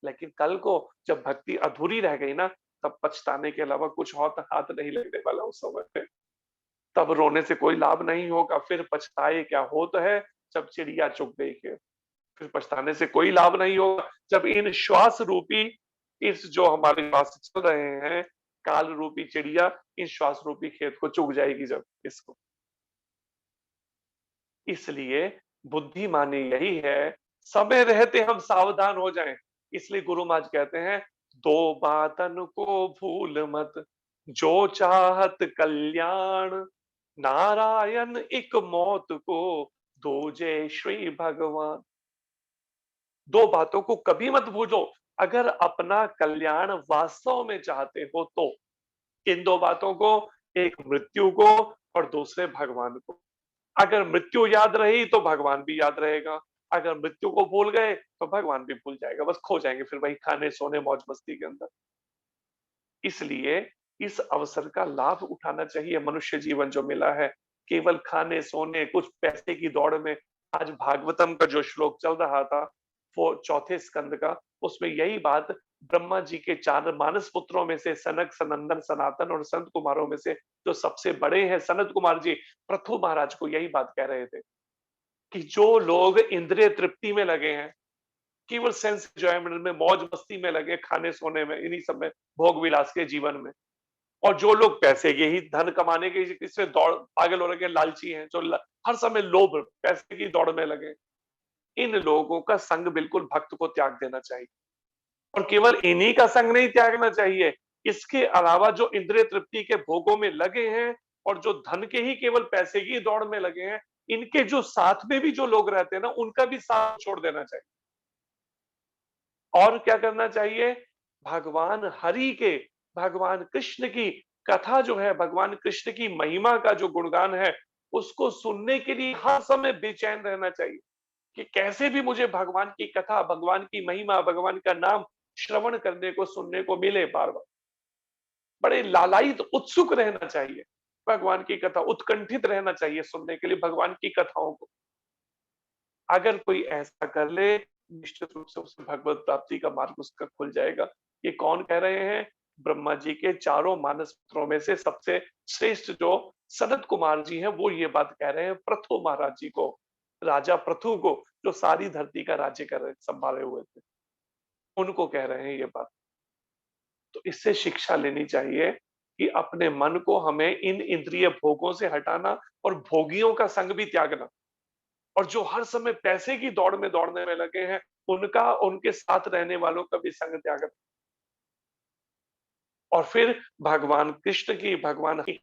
लेकिन कल को जब भक्ति अधूरी रह गई ना, तब पछताने के अलावा कुछ और हाथ नहीं लगने वाला उस समय पे। तब रोने से कोई लाभ नहीं होगा, फिर पछताए क्या होता है, जब चिड़िया चुग गई खेत। फिर पछताने से कोई लाभ नहीं होगा, जब इन श्वास रूपी, इस जो हमारे श्वास चल रहे हैं, काल रूपी चिड़िया इस श्वास रूपी खेत को चुग जाएगी जब इसको। इसलिए बुद्धि माने यही है, समय रहते हम सावधान हो जाएं। इसलिए गुरु महाराज कहते हैं, दो बातन को भूल मत, जो चाहत कल्याण, नारायण एक मौत को, दो जय श्री भगवान। दो बातों को कभी मत भूलो, अगर अपना कल्याण वास्तव में चाहते हो तो। इन दो बातों को, एक मृत्यु को और दूसरे भगवान को। अगर मृत्यु याद रही तो भगवान भी याद रहेगा, अगर मृत्यु को भूल गए तो भगवान भी भूल जाएगा, बस खो जाएंगे फिर वही खाने सोने मौज मस्ती के अंदर। इसलिए इस अवसर का लाभ उठाना चाहिए। मनुष्य जीवन जो मिला है, केवल खाने सोने कुछ पैसे की दौड़ में। आज भागवतम का जो श्लोक चल रहा था, वो चौथे स्कंद का, उसमें यही बात ब्रह्मा जी के चार मानस पुत्रों में से सनक सनंदन सनातन और संत कुमारों में से जो सबसे बड़े हैं सनत कुमार जी, पृथु महाराज को यही बात कह रहे थे कि जो लोग इंद्रिय तृप्ति में लगे हैं, केवल सेंस एंजॉयमेंट में मौज मस्ती में लगे, खाने सोने में, इन्हीं सब में, भोग विलास के जीवन में, और जो लोग पैसे के ही धन कमाने के इसमें दौड़ पागल हो रखे हैं, लालची हैं, जो हर समय लोभ पैसे की दौड़ में लगे, इन लोगों का संग बिल्कुल भक्त को त्याग देना चाहिए। और केवल इन्हीं का संग नहीं त्यागना चाहिए, इसके अलावा जो इंद्रिय तृप्ति के भोगों में लगे हैं और जो धन के ही केवल पैसे की दौड़ में लगे हैं, इनके जो साथ में भी जो लोग रहते हैं ना, उनका भी साथ छोड़ देना चाहिए। और क्या करना चाहिए? भगवान हरि के, भगवान कृष्ण की कथा जो है, भगवान कृष्ण की महिमा का जो गुणगान है, उसको सुनने के लिए हर समय बेचैन रहना चाहिए कि कैसे भी मुझे भगवान की कथा, भगवान की महिमा, भगवान का नाम श्रवण करने को, सुनने को मिले बार बार। बड़े लालायित उत्सुक रहना चाहिए भगवान की कथा, उत्कंठित रहना चाहिए सुनने के लिए भगवान की कथाओं को। अगर कोई ऐसा कर ले, निश्चित रूप से उसे भगवत प्राप्ति का मार्ग उसका खुल जाएगा। ये कौन कह रहे हैं? ब्रह्मा जी के चारों मानस पुत्रों में से सबसे श्रेष्ठ जो सनत कुमार जी हैं, वो ये बात कह रहे हैं पृथु महाराज जी को, राजा पृथु को, जो सारी धरती का राज्य कर रहे संभाले हुए थे, उनको कह रहे हैं ये बात। तो इससे शिक्षा लेनी चाहिए कि अपने मन को हमें इन इंद्रिय भोगों से हटाना और भोगियों का संग भी त्यागना, और जो हर समय पैसे की दौड़ में दौड़ने में लगे हैं, उनका, उनके साथ रहने वालों का भी संग त्याग, और फिर भगवान कृष्ण की, भगवान की।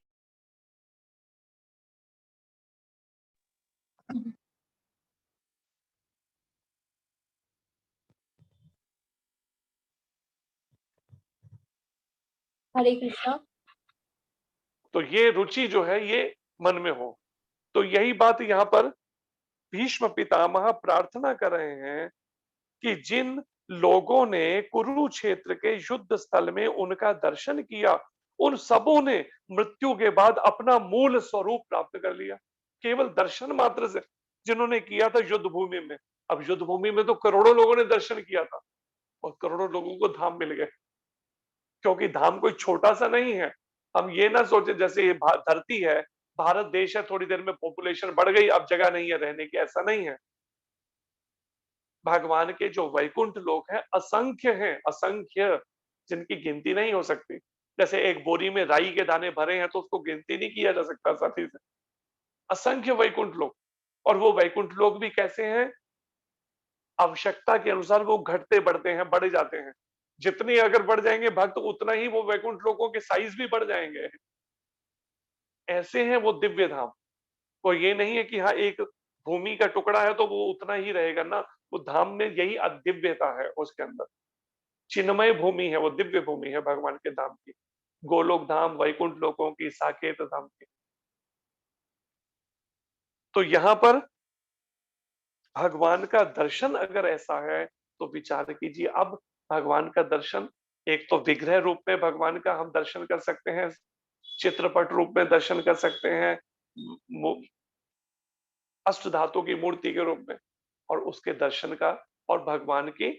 हरे कृष्णा। तो ये रुचि जो है ये मन में हो। तो यही बात यहाँ पर भीष्म पितामह प्रार्थना कर रहे हैं कि जिन लोगों ने कुरुक्षेत्र के युद्ध स्थल में उनका दर्शन किया, उन सबों ने मृत्यु के बाद अपना मूल स्वरूप प्राप्त कर लिया, केवल दर्शन मात्र से। जिन्होंने किया था युद्ध भूमि में, अब युद्ध भूमि में तो करोड़ों लोगों ने दर्शन किया था और करोड़ों लोगों को धाम मिल गए, क्योंकि धाम कोई छोटा सा नहीं है। हम ये ना सोचे जैसे ये धरती है, भारत देश है, थोड़ी देर में पॉपुलेशन बढ़ गई, अब जगह नहीं है रहने की, ऐसा नहीं है। भगवान के जो वैकुंठ लोक हैं असंख्य हैं, असंख्य, जिनकी गिनती नहीं हो सकती। जैसे एक बोरी में राई के दाने भरे हैं तो उसको गिनती नहीं किया जा सकता साथी से। असंख्य वैकुंठ लोक, और वो वैकुंठ लोक भी कैसे हैं? आवश्यकता के अनुसार वो घटते बढ़ते हैं, बढ़ जाते हैं। जितने अगर बढ़ जाएंगे भक्त, उतना ही वो वैकुंठ लोकों के साइज भी बढ़ जाएंगे। ऐसे हैं वो दिव्य धाम। वो ये नहीं है कि हाँ एक भूमि का टुकड़ा है तो वो उतना ही रहेगा ना, वो धाम में यही अदिव्यता है उसके अंदर। चिन्मय भूमि है वो, दिव्य भूमि है भगवान के धाम की, गोलोक धाम, वैकुंठ लोकों की, साकेत धाम की। तो यहाँ पर भगवान का दर्शन अगर ऐसा है तो विचार कीजिए। अब भगवान का दर्शन, एक तो विग्रह रूप में भगवान का हम दर्शन कर सकते हैं, चित्रपट रूप में दर्शन कर सकते हैं, अष्ट धातु की मूर्ति के रूप में, और उसके दर्शन का, और भगवान के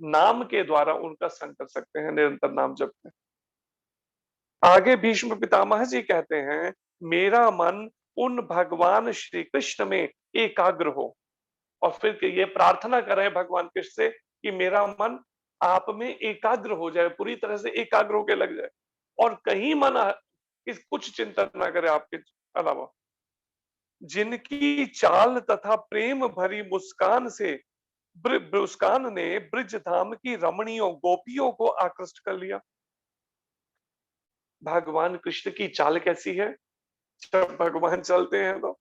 नाम के द्वारा उनका संग कर सकते हैं, निरंतर नाम जपते। आगे भीष्म पितामह जी कहते हैं, मेरा मन उन भगवान श्री कृष्ण में एकाग्र हो। और फिर ये प्रार्थना कर रहे हैं भगवान कृष्ण से कि मेरा मन आप में एकाग्र हो जाए, पूरी तरह से एकाग्र होके लग जाए, और कहीं मन इस कुछ चिंतन ना करे आपके अलावा। जिनकी चाल तथा प्रेम भरी मुस्कान से मुस्कान ने ब्रिज धाम की रमणियों गोपियों को आकृष्ट कर लिया। भगवान कृष्ण की चाल कैसी है? जब भगवान चलते हैं तो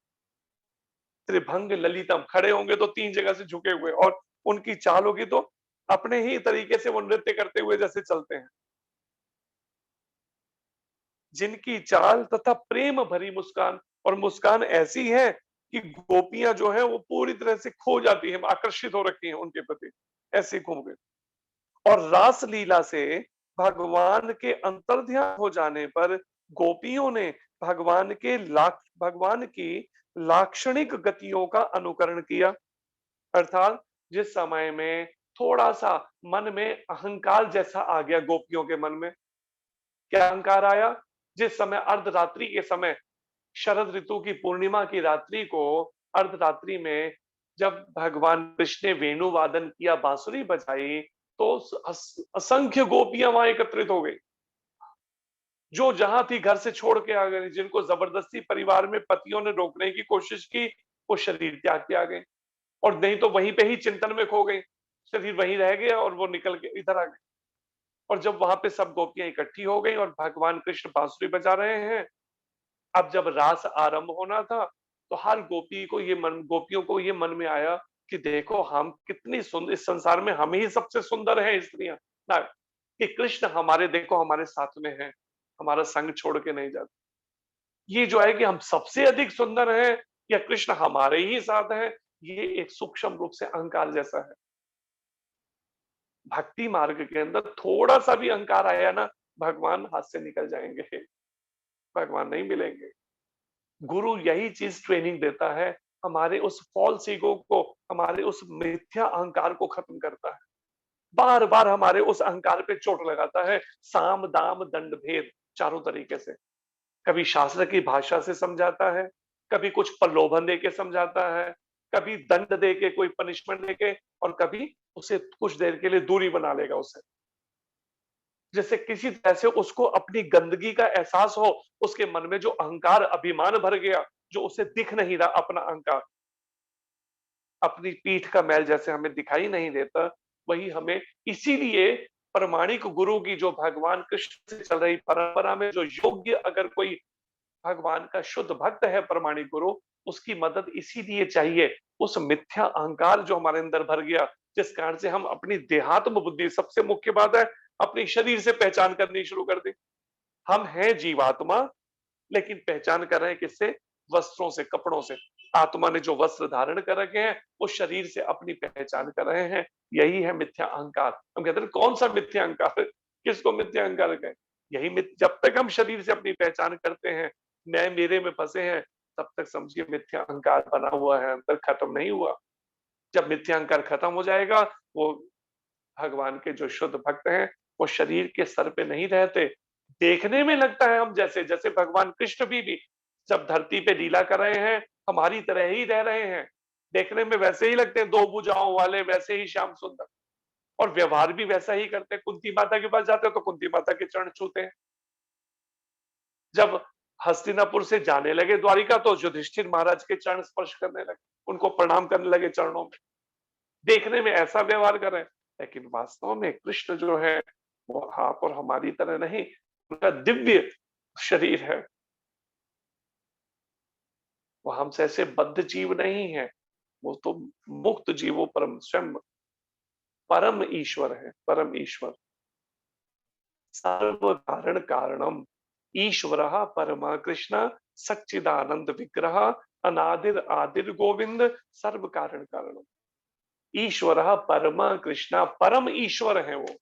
त्रिभंग ललितम, खड़े होंगे तो तीन जगह से झुके हुए, और उनकी चाल होगी तो अपने ही तरीके से वो नृत्य करते हुए जैसे चलते हैं। जिनकी चाल तथा प्रेम भरी मुस्कान, और मुस्कान ऐसी है कि गोपियां जो है वो पूरी तरह से खो जाती हैं, आकर्षित हो रखी हैं उनके प्रति, ऐसे घूम गए। और रास लीला से भगवान के अंतर्ध्यान हो जाने पर गोपियों ने भगवान की लाक्षणिक गतियों का अनुकरण किया। अर्थात जिस समय में थोड़ा सा मन में अहंकार जैसा आ गया गोपियों के मन में, क्या अहंकार आया? जिस समय अर्धरात्रि के समय, शरद ऋतु की पूर्णिमा की रात्रि को, अर्धरात्रि में जब भगवान कृष्ण ने वेणु वादन किया, बांसुरी बजाई, तो असंख्य गोपियां वहां एकत्रित हो गई। जो जहां थी घर से छोड़ के आ गई, जिनको जबरदस्ती परिवार में पतियों ने रोकने की कोशिश की, वो शरीर त्याग के आ गए, और नहीं तो वहीं पे ही चिंतन में खो गई, शरीर वहीं रह गया और वो निकल के इधर आ गए। और जब वहां पे सब गोपियां इकट्ठी हो गई और भगवान कृष्ण बांसुरी बजा रहे हैं, अब जब रास आरंभ होना था, तो हर गोपियों को ये मन में आया कि देखो हम कितनी सुंदर, इस संसार में हम ही सबसे सुंदर हैं स्त्रियां ना, कि कृष्ण हमारे, देखो हमारे साथ में है, हमारा संग छोड़ के नहीं जाते। ये जो है कि हम सबसे अधिक सुंदर हैं या कृष्ण हमारे ही साथ हैं, ये एक सूक्ष्म रूप से अहंकार जैसा है। भक्ति मार्ग के अंदर थोड़ा सा भी अहंकार आया ना, भगवान हाथ से निकल जाएंगे, भगवान नहीं मिलेंगे। गुरु यही चीज ट्रेनिंग देता है, हमारे उस फॉल्स ईगो को, हमारे उस मिथ्या अहंकार को खत्म करता है। बार बार हमारे उस अहंकार पे चोट लगाता है, साम दाम दंड भेद चारों तरीके से। कभी शास्त्र की भाषा से समझाता है, कभी कुछ प्रलोभन दे के समझाता है, कभी दंड दे के, कोई पनिशमेंट दे के, और कभी उसे कुछ देर के लिए दूरी बना लेगा उससे। जैसे किसी तरह से उसको अपनी गंदगी का एहसास हो, उसके मन में जो अहंकार अभिमान भर गया, जो उसे दिख नहीं रहा अपना अहंकार, अपनी पीठ का मैल जैसे हमें दिखाई नहीं देता, वही हमें, इसीलिए प्रमाणिक गुरु की, जो भगवान कृष्ण से चल रही परंपरा में जो योग्य अगर कोई भगवान का शुद्ध भक्त है, प्रमाणिक गुरु, उसकी मदद इसीलिए चाहिए। उस मिथ्या अहंकार जो हमारे अंदर भर गया, जिस कारण से हम अपनी देहात्म बुद्धि, सबसे मुख्य बात है, अपने शरीर से पहचान करनी शुरू कर दी। हम हैं जीवात्मा, लेकिन पहचान कर रहे हैं किससे? वस्त्रों से, कपड़ों से। आत्मा ने जो वस्त्र धारण कर रखे हैं, वो शरीर से अपनी पहचान कर रहे हैं। यही है मिथ्या अहंकार। हम कहते हैं कौन सा मिथ्या अहंकार? किसको मिथ्या अहंकार कहें? यही जब तक हम शरीर से अपनी पहचान करते हैं, मैं मेरे में फंसे हैं, तब तक समझिए मिथ्या अहंकार बना हुआ है, अंदर खत्म नहीं हुआ। जब मिथ्या अहंकार खत्म हो जाएगा, वो भगवान के जो शुद्ध भक्त हैं, वो शरीर के स्तर पे नहीं रहते। देखने में लगता है हम जैसे, जैसे भगवान कृष्ण भी जब धरती पे लीला कर रहे हैं, हमारी तरह ही रह रहे हैं। देखने में वैसे ही लगते हैं, दो भुजाओं वाले, वैसे ही श्याम सुंदर, और व्यवहार भी वैसा ही करते हैं। कुंती माता के पास जाते हैं तो कुंती माता के चरण छूते हैं। जब हस्तिनापुर से जाने लगे द्वारिका, तो युधिष्ठिर महाराज के चरण स्पर्श करने लगे, उनको प्रणाम करने लगे चरणों में। देखने में ऐसा व्यवहार कर रहे हैं, लेकिन वास्तव में कृष्ण जो है, वो आप और हमारी तरह नहीं, उनका दिव्य शरीर है। वो हमसे ऐसे बद्ध जीव नहीं है, वो तो मुक्त जीवों, परम स्वयं परम ईश्वर है, परम ईश्वर। सर्व कारण कारणम ईश्वर परमा कृष्ण सच्चिदानंद विग्रह अनादिर आदिर गोविंद सर्व कारण कारणम। ईश्वर परमा कृष्ण, परम ईश्वर है वो।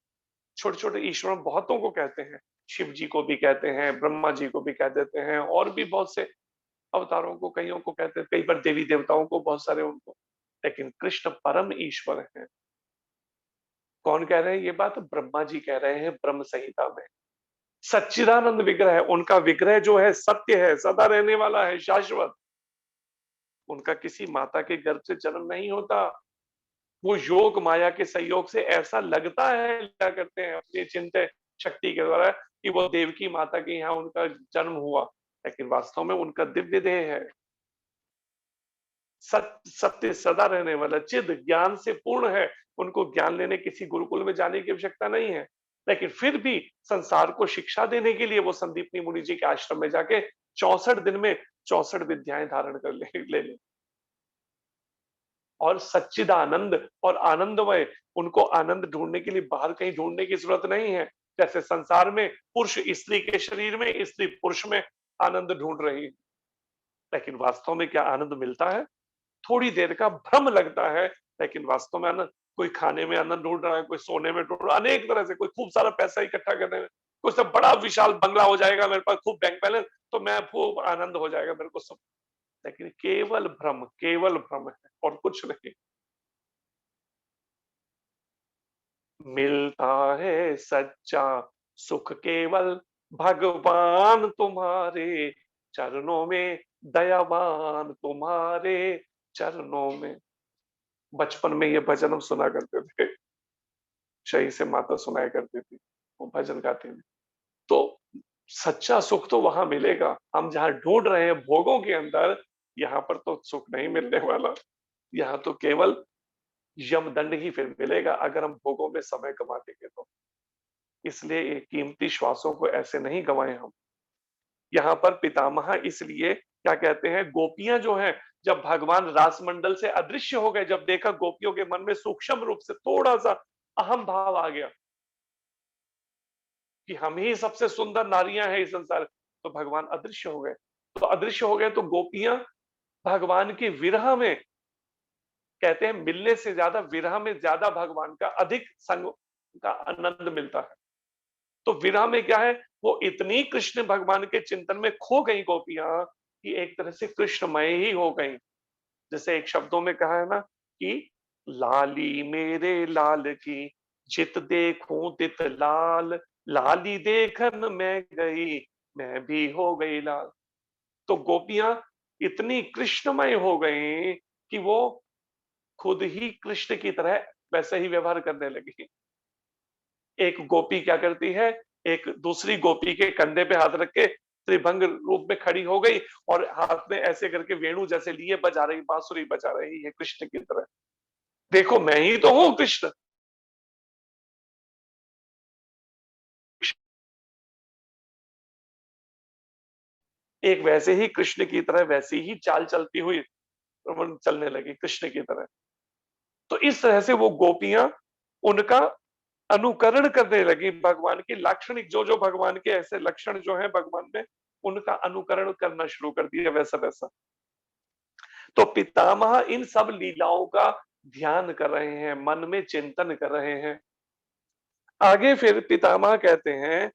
छोटे छोटे ईश्वर बहुतों को कहते हैं, शिव जी को भी कहते हैं, ब्रह्मा जी को भी कह देते हैं, और भी बहुत से अवतारों को, कईयों को कहते हैं, कई बार देवी देवताओं को, बहुत सारे उनको। लेकिन कृष्ण परम ईश्वर है। कौन कह रहे हैं ये बात? ब्रह्मा जी कह रहे हैं ब्रह्म संहिता में। सच्चिदानंद विग्रह है, उनका विग्रह जो है सत्य है, सदा रहने वाला है, शाश्वत। उनका किसी माता के गर्भ से जन्म नहीं होता। वो योग माया के सहयोग से ऐसा लगता है, क्या करते हैं अपनी चिंतन शक्ति के द्वारा, कि वो देवकी माता के यहाँ उनका जन्म हुआ, लेकिन वास्तव में उनका दिव्य देह है। सत्य सदा रहने वाला चिद ज्ञान से पूर्ण है, उनको ज्ञान लेने किसी गुरुकुल में जाने की आवश्यकता नहीं है। लेकिन फिर भी संसार को शिक्षा देने के लिए वो संदीपनी मुनि जी के आश्रम में जाके 64 दिन में 64 विद्याएं धारण कर ले ले और सच्चिदानंद और आनंदमय, उनको आनंद ढूंढने के लिए बाहर कहीं ढूंढने की जरूरत नहीं है। जैसे संसार में पुरुष स्त्री के शरीर में, स्त्री पुरुष में आनंद ढूंढ रही है, लेकिन वास्तव में क्या आनंद मिलता है? थोड़ी देर का भ्रम लगता है, लेकिन वास्तव में आनंद, कोई खाने में आनंद ढूंढ रहा है, कोई सोने में ढूंढ रहा है, अनेक तरह से, कोई खूब सारा पैसा इकट्ठा करने में, कोई सब बड़ा विशाल बंगला हो जाएगा मेरे पास, खूब बैंक बैलेंस, तो मैं खूब आनंद हो जाएगा मेरे को सब। लेकिन केवल भ्रम है और कुछ नहीं। मिलता है सच्चा सुख केवल भगवान तुम्हारे चरणों में, दयावान तुम्हारे चरणों में। बचपन में ये भजन हम सुना करते थे, सही से माता सुनाया करती थी, वो भजन गाती थी। तो सच्चा सुख तो वहां मिलेगा, हम जहां ढूंढ रहे हैं भोगों के अंदर, यहाँ पर तो सुख नहीं मिलने वाला। यहाँ तो केवल यमदंड ही फिर मिलेगा अगर हम भोगों में समय गंवा देंगे तो। इसलिए ये कीमती श्वासों को ऐसे नहीं गंवाएं हम। यहाँ पर पितामह इसलिए क्या कहते हैं, गोपियां जो हैं, जब भगवान रासमंडल से अदृश्य हो गए, जब देखा गोपियों के मन में सूक्ष्म रूप से थोड़ा सा अहम भाव आ गया कि हम ही सबसे सुंदर नारियां हैं इस संसार, तो भगवान अदृश्य हो गए। तो अदृश्य हो गए तो गोपियां भगवान के विरह में, कहते हैं मिलने से ज्यादा विरह में ज्यादा भगवान का अधिक संग का आनंद मिलता है। तो विरह में क्या है, वो इतनी कृष्ण भगवान के चिंतन में खो गई गोपियां कि एक तरह से कृष्णमय ही हो गई। जैसे एक शब्दों में कहा है ना कि लाली मेरे लाल की जित देखूं तित लाल, लाली देखन मैं गई मैं भी हो गई लाल। तो गोपियां इतनी कृष्णमय हो गई कि वो खुद ही कृष्ण की तरह वैसे ही व्यवहार करने लगी। एक गोपी क्या करती है, एक दूसरी गोपी के कंधे पे हाथ रख के त्रिभंग रूप में खड़ी हो गई और हाथ में ऐसे करके वेणु जैसे लिए बजा रही, बांसुरी बजा रही है कृष्ण की तरह। देखो मैं ही तो हूं कृष्ण। एक वैसे ही कृष्ण की तरह वैसी ही चाल चलती हुई चलने लगी कृष्ण की तरह। तो इस तरह से वो गोपियां उनका अनुकरण करने लगी, भगवान की लाक्षणिक जो जो भगवान के ऐसे लक्षण जो है भगवान में, उनका अनुकरण करना शुरू कर दिया वैसा वैसा। तो पितामह इन सब लीलाओं का ध्यान कर रहे हैं, मन में चिंतन कर रहे हैं। आगे फिर पितामह कहते हैं,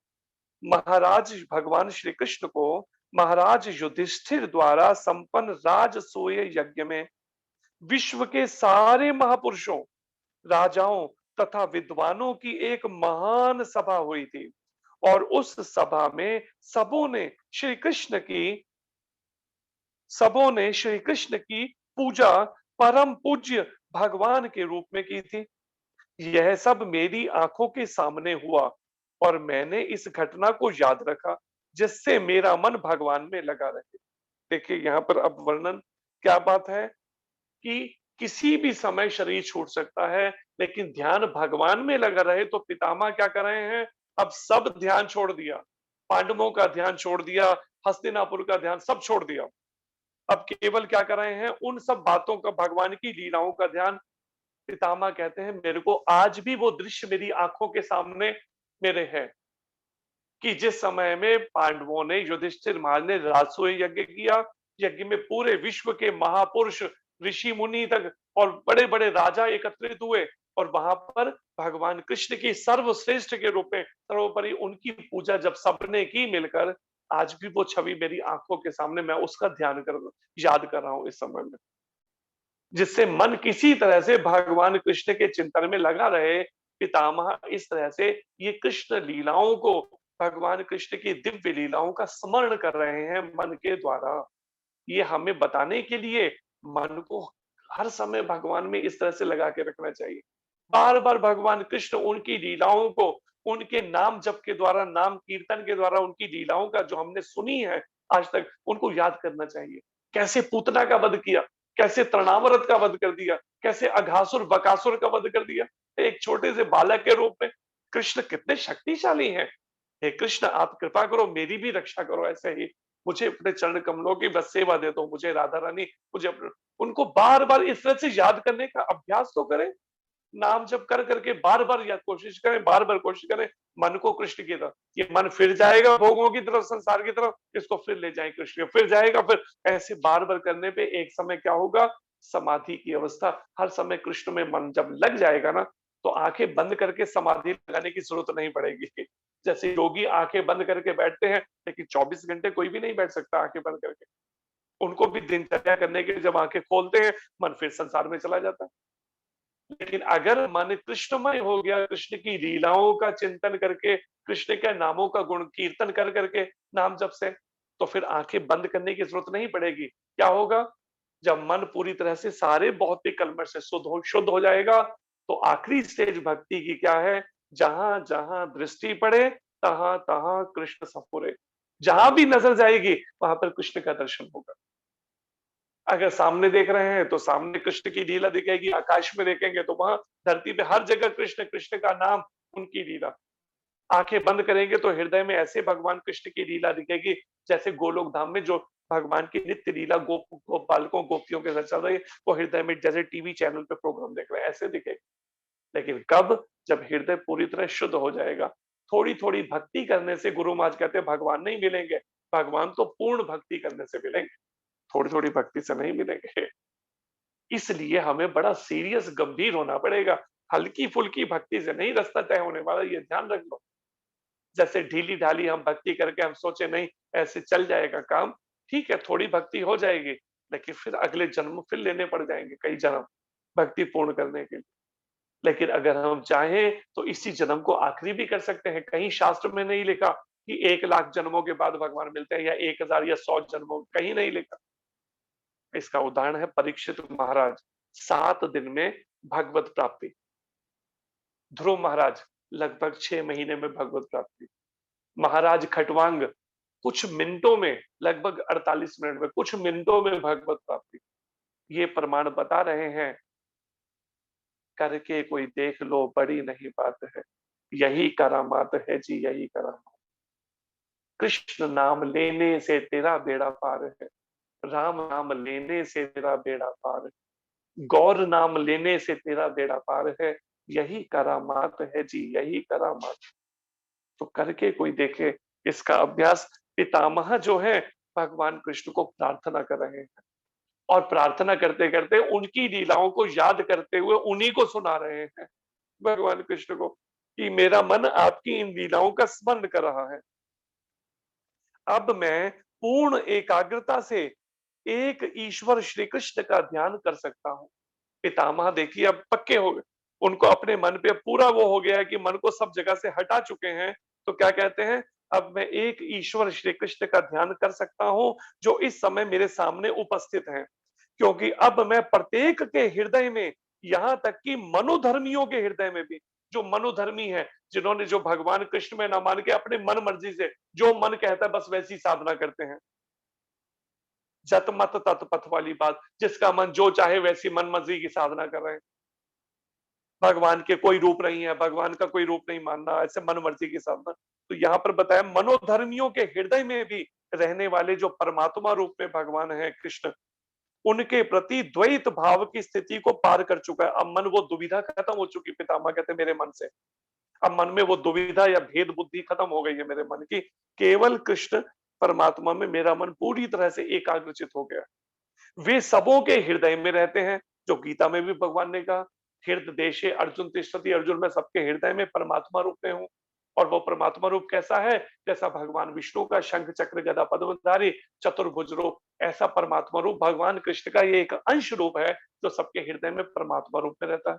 महाराज भगवान श्री कृष्ण को महाराज युधिष्ठिर द्वारा संपन्न राजसूय यज्ञ में विश्व के सारे महापुरुषों, राजाओं तथा विद्वानों की एक महान सभा हुई थी और उस सभा में सबों ने श्री कृष्ण की पूजा परम पूज्य भगवान के रूप में की थी। यह सब मेरी आंखों के सामने हुआ और मैंने इस घटना को याद रखा, जिससे मेरा मन भगवान में लगा रहे। देखिए यहाँ पर अब वर्णन क्या बात है कि किसी भी समय शरीर छूट सकता है, लेकिन ध्यान भगवान में लगा रहे। तो पितामह क्या कर रहे हैं, अब सब ध्यान छोड़ दिया, पांडवों का ध्यान छोड़ दिया, हस्तिनापुर का ध्यान सब छोड़ दिया। अब केवल क्या कर रहे हैं, उन सब बातों का, भगवान की लीलाओं का ध्यान। पितामह कहते हैं मेरे को आज भी वो दृश्य मेरी आंखों के सामने मेरे है कि जिस समय में पांडवों ने, युधिष्ठिर महाराज ने राजसूय यज्ञ किया, यज्ञ में पूरे विश्व के महापुरुष, ऋषि मुनि तक और बड़े बड़े राजा एकत्रित हुए और वहां पर भगवान कृष्ण की सर्वश्रेष्ठ के रूप में सर्वोपरि उनकी पूजा जब सबने की मिलकर, आज भी वो छवि मेरी आंखों के सामने, मैं उसका ध्यान कर याद कर रहा हूं इस समय में, जिससे मन किसी तरह से भगवान कृष्ण के चिंतन में लगा रहे। पितामह इस तरह से ये कृष्ण लीलाओं को, भगवान कृष्ण की दिव्य लीलाओं का स्मरण कर रहे हैं मन के द्वारा। ये हमें बताने के लिए मन को हर समय भगवान में इस तरह से लगा के रखना चाहिए। बार बार भगवान कृष्ण उनकी लीलाओं को, उनके नाम जप के द्वारा, नाम कीर्तन के द्वारा, उनकी लीलाओं का जो हमने सुनी है आज तक, उनको याद करना चाहिए। कैसे पूतना का वध किया, कैसे तृणावर्त का वध कर दिया, कैसे अघासुर बकासुर का वध कर दिया एक छोटे से बालक के रूप में। कृष्ण कितने शक्तिशाली हैं। हे कृष्ण, आप कृपा करो, मेरी भी रक्षा करो, ऐसे ही मुझे अपने चरण कमलों की बस सेवा दे दो, मुझे राधा रानी, मुझे उनको बार बार इस तरह से याद करने का अभ्यास तो करें। नाम जप कर करके बार बार या कोशिश करें, बार बार कोशिश करें मन को कृष्ण की तरफ। ये मन फिर जाएगा भोगों की तरफ, संसार की तरफ, इसको फिर ले जाए कृष्ण, फिर जाएगा, फिर ऐसे बार बार करने पे एक समय क्या होगा, समाधि की अवस्था। हर समय कृष्ण में मन जब लग जाएगा ना, तो आंखें बंद करके समाधि लगाने की जरूरत नहीं पड़ेगी। जैसे योगी आंखें बंद करके बैठते हैं, लेकिन 24 घंटे कोई भी नहीं बैठ सकता आंखें बंद करके। उनको भी दिनचर्या करने के लिए जब आंखें खोलते हैं, मन फिर संसार में चला जाता है। लेकिन अगर मन कृष्णमय हो गया, कृष्ण की लीलाओं का चिंतन करके, कृष्ण के नामों का गुण कीर्तन कर करके, नाम जप से, तो फिर आंखें बंद करने की जरूरत नहीं पड़ेगी। क्या होगा, जब मन पूरी तरह से सारे भौतिक कलमश से शुद्ध हो जाएगा, तो आखिरी स्टेज भक्ति की क्या है, जहां जहां दृष्टि पड़े तहां तहां कृष्ण सफुरे। जहां भी नजर जाएगी वहां पर कृष्ण का दर्शन होगा। अगर सामने देख रहे हैं तो सामने कृष्ण की लीला दिखेगी, आकाश में देखेंगे तो वहां धरती पे हर जगह कृष्ण, कृष्ण का नाम, उनकी लीला। आंखें बंद करेंगे तो हृदय में ऐसे भगवान कृष्ण की लीला दिखेगी, जैसे गोलोक धाम में जो भगवान की नित्य लीला गोप बालकों गोपियों के साथ चल रही है, वो हृदय में जैसे टीवी चैनल पे प्रोग्राम देख रहे हैं, ऐसे दिखेगा। लेकिन कब, जब हृदय पूरी तरह शुद्ध हो जाएगा। थोड़ी थोड़ी भक्ति करने से, गुरु महाराज कहते हैं, भगवान नहीं मिलेंगे। भगवान तो पूर्ण भक्ति करने से मिलेंगे, थोड़ी थोड़ी भक्ति से नहीं मिलेंगे। इसलिए हमें बड़ा सीरियस गंभीर होना पड़ेगा। हल्की फुल्की भक्ति से नहीं रास्ता तय होने वाला, ये ध्यान रख लो। जैसे ढीली ढाली हम भक्ति करके हम सोचे नहीं ऐसे चल जाएगा काम, ठीक है, थोड़ी भक्ति हो जाएगी, लेकिन फिर अगले जन्म फिर लेने पड़ जाएंगे कई जन्म भक्ति पूर्ण करने के लिए। लेकिन अगर हम चाहें तो इसी जन्म को आखिरी भी कर सकते हैं। कहीं शास्त्र में नहीं लिखा कि 1 लाख जन्मों के बाद भगवान मिलते हैं, या 1000 या 100 जन्मों, कहीं नहीं लिखा। इसका उदाहरण है परीक्षित महाराज, 7 दिन में भगवत प्राप्ति। ध्रुव महाराज लगभग 6 महीने में भगवत प्राप्ति। महाराज खटवांग कुछ मिनटों में, लगभग 48 मिनट में, कुछ मिनटों में भगवत प्राप्ति। ये प्रमाण बता रहे हैं, करके कोई देख लो बड़ी नहीं बात है, यही करामात है जी, यही करामात। कृष्ण नाम लेने से तेरा बेड़ा पार है, राम नाम लेने से तेरा बेड़ा पार है, गौर नाम लेने से तेरा बेड़ा पार है, यही करामात है जी, यही करामात। तो करके कोई देखे इसका अभ्यास। पितामह जो है भगवान कृष्ण को प्रार्थना कर रहे हैं, और प्रार्थना करते करते उनकी लीलाओं को याद करते हुए उन्हीं को सुना रहे हैं, भगवान कृष्ण को, कि मेरा मन आपकी इन लीलाओं का स्मरण कर रहा है। अब मैं पूर्ण एकाग्रता से एक ईश्वर श्री कृष्ण का ध्यान कर सकता हूं। पितामह देखिए अब पक्के हो गए, उनको अपने मन पे पूरा वो हो गया है कि मन को सब जगह से हटा चुके हैं। तो क्या कहते हैं, अब मैं एक ईश्वर श्री कृष्ण का ध्यान कर सकता हूं, जो इस समय मेरे सामने उपस्थित हैं। क्योंकि अब मैं प्रत्येक के हृदय में, यहां तक कि मनोधर्मियों के हृदय में भी, जो मनोधर्मी है, जिन्होंने, जो भगवान कृष्ण में न मान के अपने मन मर्जी से जो मन कहता है बस वैसी साधना करते हैं, जत मत तत पथ वाली बात, जिसका मन जो चाहे वैसी मन मर्जी की साधना कर रहे हैं। भगवान के कोई रूप नहीं है, भगवान का कोई रूप नहीं मानना, ऐसे मन मर्जी की साधना। तो यहाँ पर बताया मनोधर्मियों के हृदय में भी रहने वाले जो परमात्मा रूप में भगवान है कृष्ण, उनके प्रति द्वैत भाव की स्थिति को पार कर चुका है। अब मन वो दुविधा खत्म हो चुकी, पितामह कहते मेरे मन से। अब मन में वो दुविधा या भेद बुद्धि खत्म हो गई है मेरे मन की। केवल कृष्ण परमात्मा में मेरा मन पूरी तरह से एकाग्रचित हो गया। वे सबों के हृदय में रहते हैं, जो गीता में भी भगवान ने कहा, हृदय देशे अर्जुन तिष्ठति, अर्जुन मैं सबके हृदय में परमात्मा रूप में हूं। और वो परमात्मा रूप कैसा है, जैसा भगवान विष्णु का शंख चक्र गदा पद्मधारी चतुर्भुज रूप, ऐसा परमात्मा रूप भगवान कृष्ण का ये एक अंश रूप है, जो सबके हृदय में परमात्मा रूप में रहता है।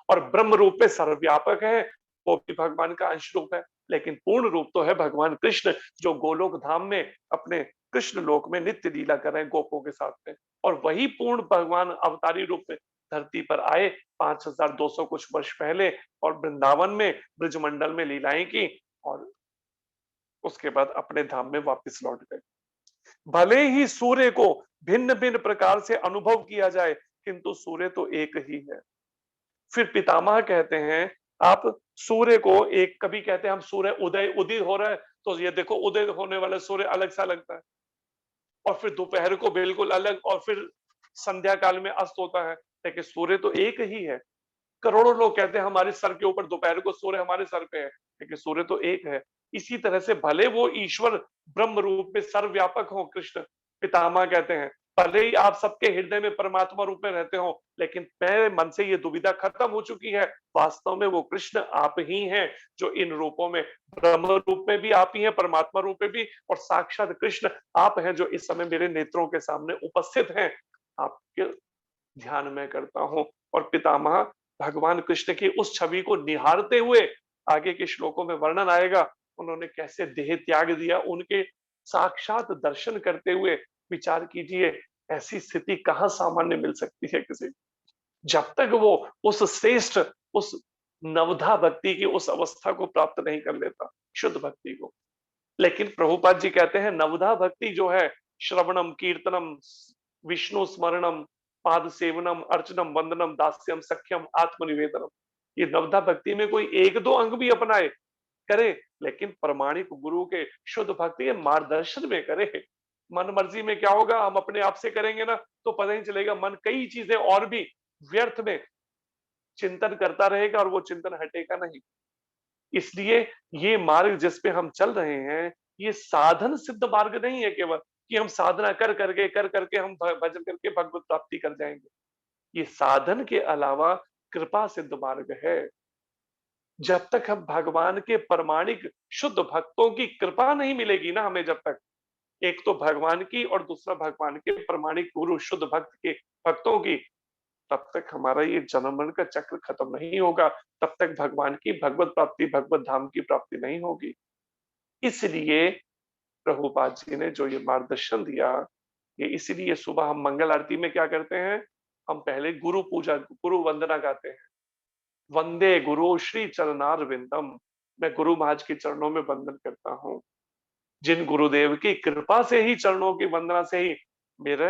और ब्रह्म रूप में सर्वव्यापक है, वो भी भगवान का अंश रूप है। लेकिन पूर्ण रूप तो है भगवान कृष्ण, जो गोलोक धाम में अपने कृष्ण लोक में नित्य लीला कर रहे हैं गोपों के साथ में। और वही पूर्ण भगवान अवतारी रूप में धरती पर आए 5200 कुछ वर्ष पहले, और वृंदावन में ब्रजमंडल में लीलाएं की, और उसके बाद अपने धाम में वापस लौट गए। भले ही सूर्य को भिन्न भिन्न प्रकार से अनुभव किया जाए, किंतु सूर्य तो एक ही है। फिर पितामह कहते हैं, आप सूर्य को एक, कभी कहते हैं हम सूर्य उदय उदित हो रहा है, तो ये देखो उदय होने वाला सूर्य अलग सा लगता है, और फिर दोपहर को बिल्कुल अलग, और फिर संध्या काल में अस्त होता है। लेकिन सूर्य तो एक ही है। करोड़ों लोग कहते हैं हमारे सर के ऊपर दोपहर को सूर्य हमारे सर पे है, लेकिन सूर्य तो एक है। इसी तरह से भले वो ईश्वर ब्रह्म रूप में सर्वव्यापक हो, कृष्ण पितामह कहते हैं, भले ही आप सबके हृदय में परमात्मा रूप में रहते हो, लेकिन मेरे मन से ये दुविधा खत्म हो चुकी है। वास्तव में वो कृष्ण आप ही हैं, जो इन रूपों में, ब्रह्म रूप में भी आप ही हैं, परमात्मा रूप में भी, और साक्षात कृष्ण आप हैं, जो इस समय मेरे नेत्रों के सामने उपस्थित हैं। आपके ध्यान में करता हूं। और पितामह भगवान कृष्ण की उस छवि को निहारते हुए, आगे के श्लोकों में वर्णन आएगा, उन्होंने कैसे देह त्याग दिया, उनके साक्षात दर्शन करते हुए विचार कीजिए, ऐसी स्थिति कहां सामान्य मिल सकती है किसी, जब तक वो उस श्रेष्ठ, उस नवधा भक्ति की उस अवस्था को प्राप्त नहीं कर लेता, शुद्ध भक्ति को। लेकिन प्रभुपाद जी कहते हैं नवधा भक्ति जो है, श्रवणम कीर्तनम विष्णु स्मरणम पाद सेवनम अर्चनम वंदनम दास्यम सख्यम आत्मनिवेदनम, ये नवधा भक्ति में कोई एक दो अंग भी अपनाए करे, लेकिन प्रमाणिक गुरु के शुद्ध भक्ति के मार्गदर्शन में करे। मन मर्जी में क्या होगा, हम अपने आप से करेंगे ना, तो पता ही चलेगा, मन कई चीजें और भी व्यर्थ में चिंतन करता रहेगा, और वो चिंतन हटेगा नहीं। इसलिए ये मार्ग जिस पे हम चल रहे हैं, ये साधन सिद्ध मार्ग नहीं है केवल, कि हम साधना कर करके हम भजन करके भगवत प्राप्ति कर जाएंगे। ये साधन के अलावा कृपा सिद्ध मार्ग है। जब तक हम भगवान के प्रमाणिक शुद्ध भक्तों की कृपा नहीं मिलेगी ना हमें, जब तक, एक तो भगवान की और दूसरा भगवान के प्रमाणिक गुरु शुद्ध भक्त के भक्तों की, तब तक हमारा ये जन्म मरण का चक्र खत्म नहीं होगा, तब तक भगवान की भगवत प्राप्ति, भगवत धाम की प्राप्ति नहीं होगी। इसलिए प्रभुपाद जी ने जो ये मार्गदर्शन दिया, ये इसीलिए सुबह हम मंगल आरती में क्या करते हैं, हम पहले गुरु पूजा, गुरु वंदना गाते हैं, वंदे गुरु श्री चरणार विंदम, मैं गुरु महाराज के चरणों में वंदन करता हूँ। जिन गुरुदेव की कृपा से ही, चरणों की वंदना से ही मेरे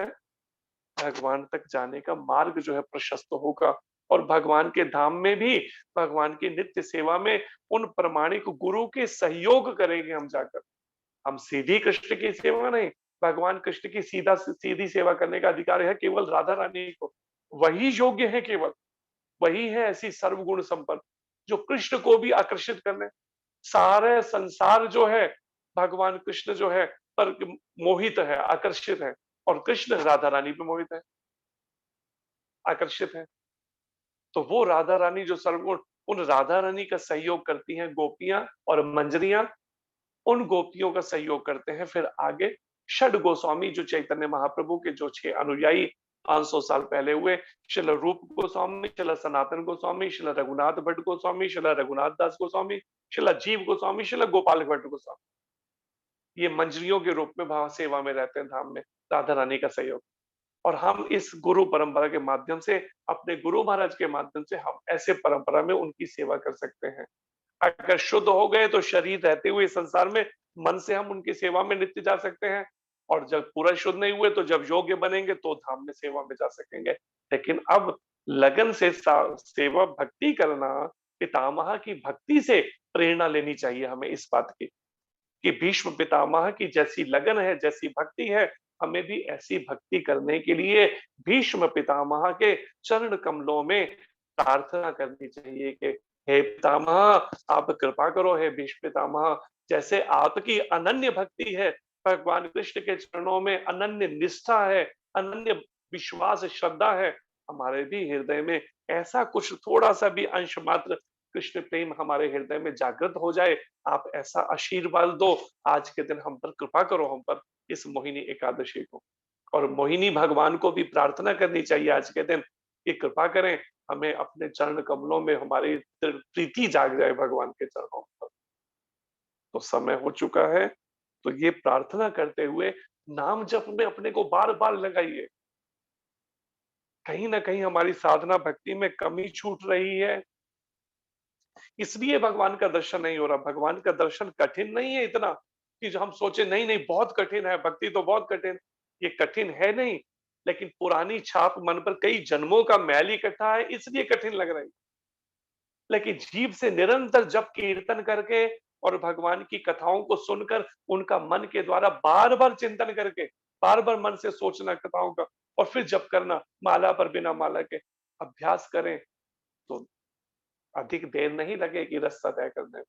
भगवान तक जाने का मार्ग जो है प्रशस्त होगा, और भगवान के धाम में भी, भगवान की नित्य सेवा में उन प्रमाणिक गुरु के सहयोग करेंगे हम जाकर। हम सीधी कृष्ण की सेवा नहीं, भगवान कृष्ण की सीधी सेवा करने का अधिकार है केवल राधा रानी को। वही योग्य है, केवल वही है ऐसी सर्वगुण संपन्न, जो कृष्ण को भी आकर्षित करने, सारे संसार जो है भगवान कृष्ण जो है पर मोहित है, आकर्षित है, और कृष्ण राधा रानी पे मोहित है, आकर्षित है। तो वो राधा रानी जो सर्वगुण, उन राधा रानी का सहयोग करती हैं गोपियां और मंजरियां, उन गोपियों का सहयोग करते हैं फिर आगे षड गोस्वामी, जो चैतन्य महाप्रभु के जो 6 अनुयायी 500 साल पहले हुए, श्रील रूप गोस्वामी, श्रील सनातन गोस्वामी, श्रील रघुनाथ भट्ट गोस्वामी, श्रील रघुनाथ दास गोस्वामी, श्रील जीव गोस्वामी, श्रील गोपाल भट्ट गोस्वामी, ये मंजरियों के रूप में भाव सेवा में रहते हैं धाम में, राधा रानी का सहयोग। और हम इस गुरु परंपरा के माध्यम से, अपने गुरु महाराज के माध्यम से, हम ऐसे परंपरा में उनकी सेवा कर सकते हैं। अगर शुद्ध हो गए तो शरीर रहते हुए संसार में मन से हम उनकी सेवा में नित्य जा सकते हैं, और जब पूरा शुद्ध नहीं हुए तो जब योग्य बनेंगे तो धाम में सेवा में जा सकेंगे। लेकिन अब लगन से सेवा भक्ति करना, पितामह की भक्ति से प्रेरणा लेनी चाहिए हमें इस बात की, कि भीष्म पितामह की जैसी लगन है, जैसी भक्ति है, हमें भी ऐसी भक्ति करने के लिए भीष्म पितामह के चरण कमलों में प्रार्थना करनी चाहिए कि हे पितामह, आप कृपा करो, हे भीष्म पितामह, जैसे आपकी अनन्य भक्ति है, भगवान कृष्ण के चरणों में अनन्य निष्ठा है, अनन्य विश्वास श्रद्धा है, हमारे भी हृदय में ऐसा कुछ थोड़ा सा भी अंश मात्र कृष्ण प्रेम हमारे हृदय में जागृत हो जाए। आप ऐसा आशीर्वाद दो, आज के दिन हम पर कृपा करो, हम पर इस मोहिनी एकादशी को। और मोहिनी भगवान को भी प्रार्थना करनी चाहिए आज के दिन कि कृपा करें, हमें अपने चरण कमलों में हमारी प्रीति जाग जाए भगवान के चरणों पर। तो समय हो चुका है, तो ये प्रार्थना करते हुए नाम जप में अपने को बार बार लगाइए। कहीं ना कहीं हमारी साधना भक्ति में कमी छूट रही है, इसलिए भगवान का दर्शन नहीं हो रहा। भगवान का दर्शन कठिन नहीं है इतना कि जो हम सोचे नहीं नहीं बहुत कठिन है, भक्ति तो बहुत कठिन। ये कठिन है नहीं, लेकिन पुरानी छाप मन पर कई जन्मों का मैल इकट्ठा है, इसलिए कठिन लग रही। लेकिन जीभ से निरंतर जप कीर्तन करके और भगवान की कथाओं को सुनकर उनका मन के द्वारा बार बार चिंतन करके, बार बार मन से सोचना कथाओं का, और फिर जप करना माला पर बिना माला के, अभ्यास करें तो अधिक देर नहीं लगेगी रास्ता तय करने में।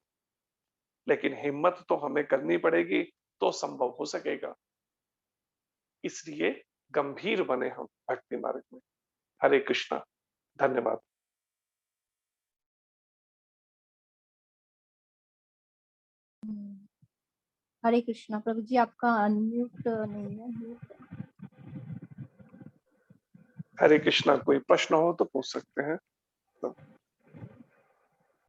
लेकिन हिम्मत तो हमें करनी पड़ेगी, तो संभव हो सकेगा। इसलिए गंभीर बने हम भक्ति मार्ग में। हरे कृष्णा। धन्यवाद। हरे कृष्णा। प्रभु जी आपका अनम्यूट नहीं है, म्यूट है। हरे कृष्णा। कोई प्रश्न हो तो पूछ सकते हैं।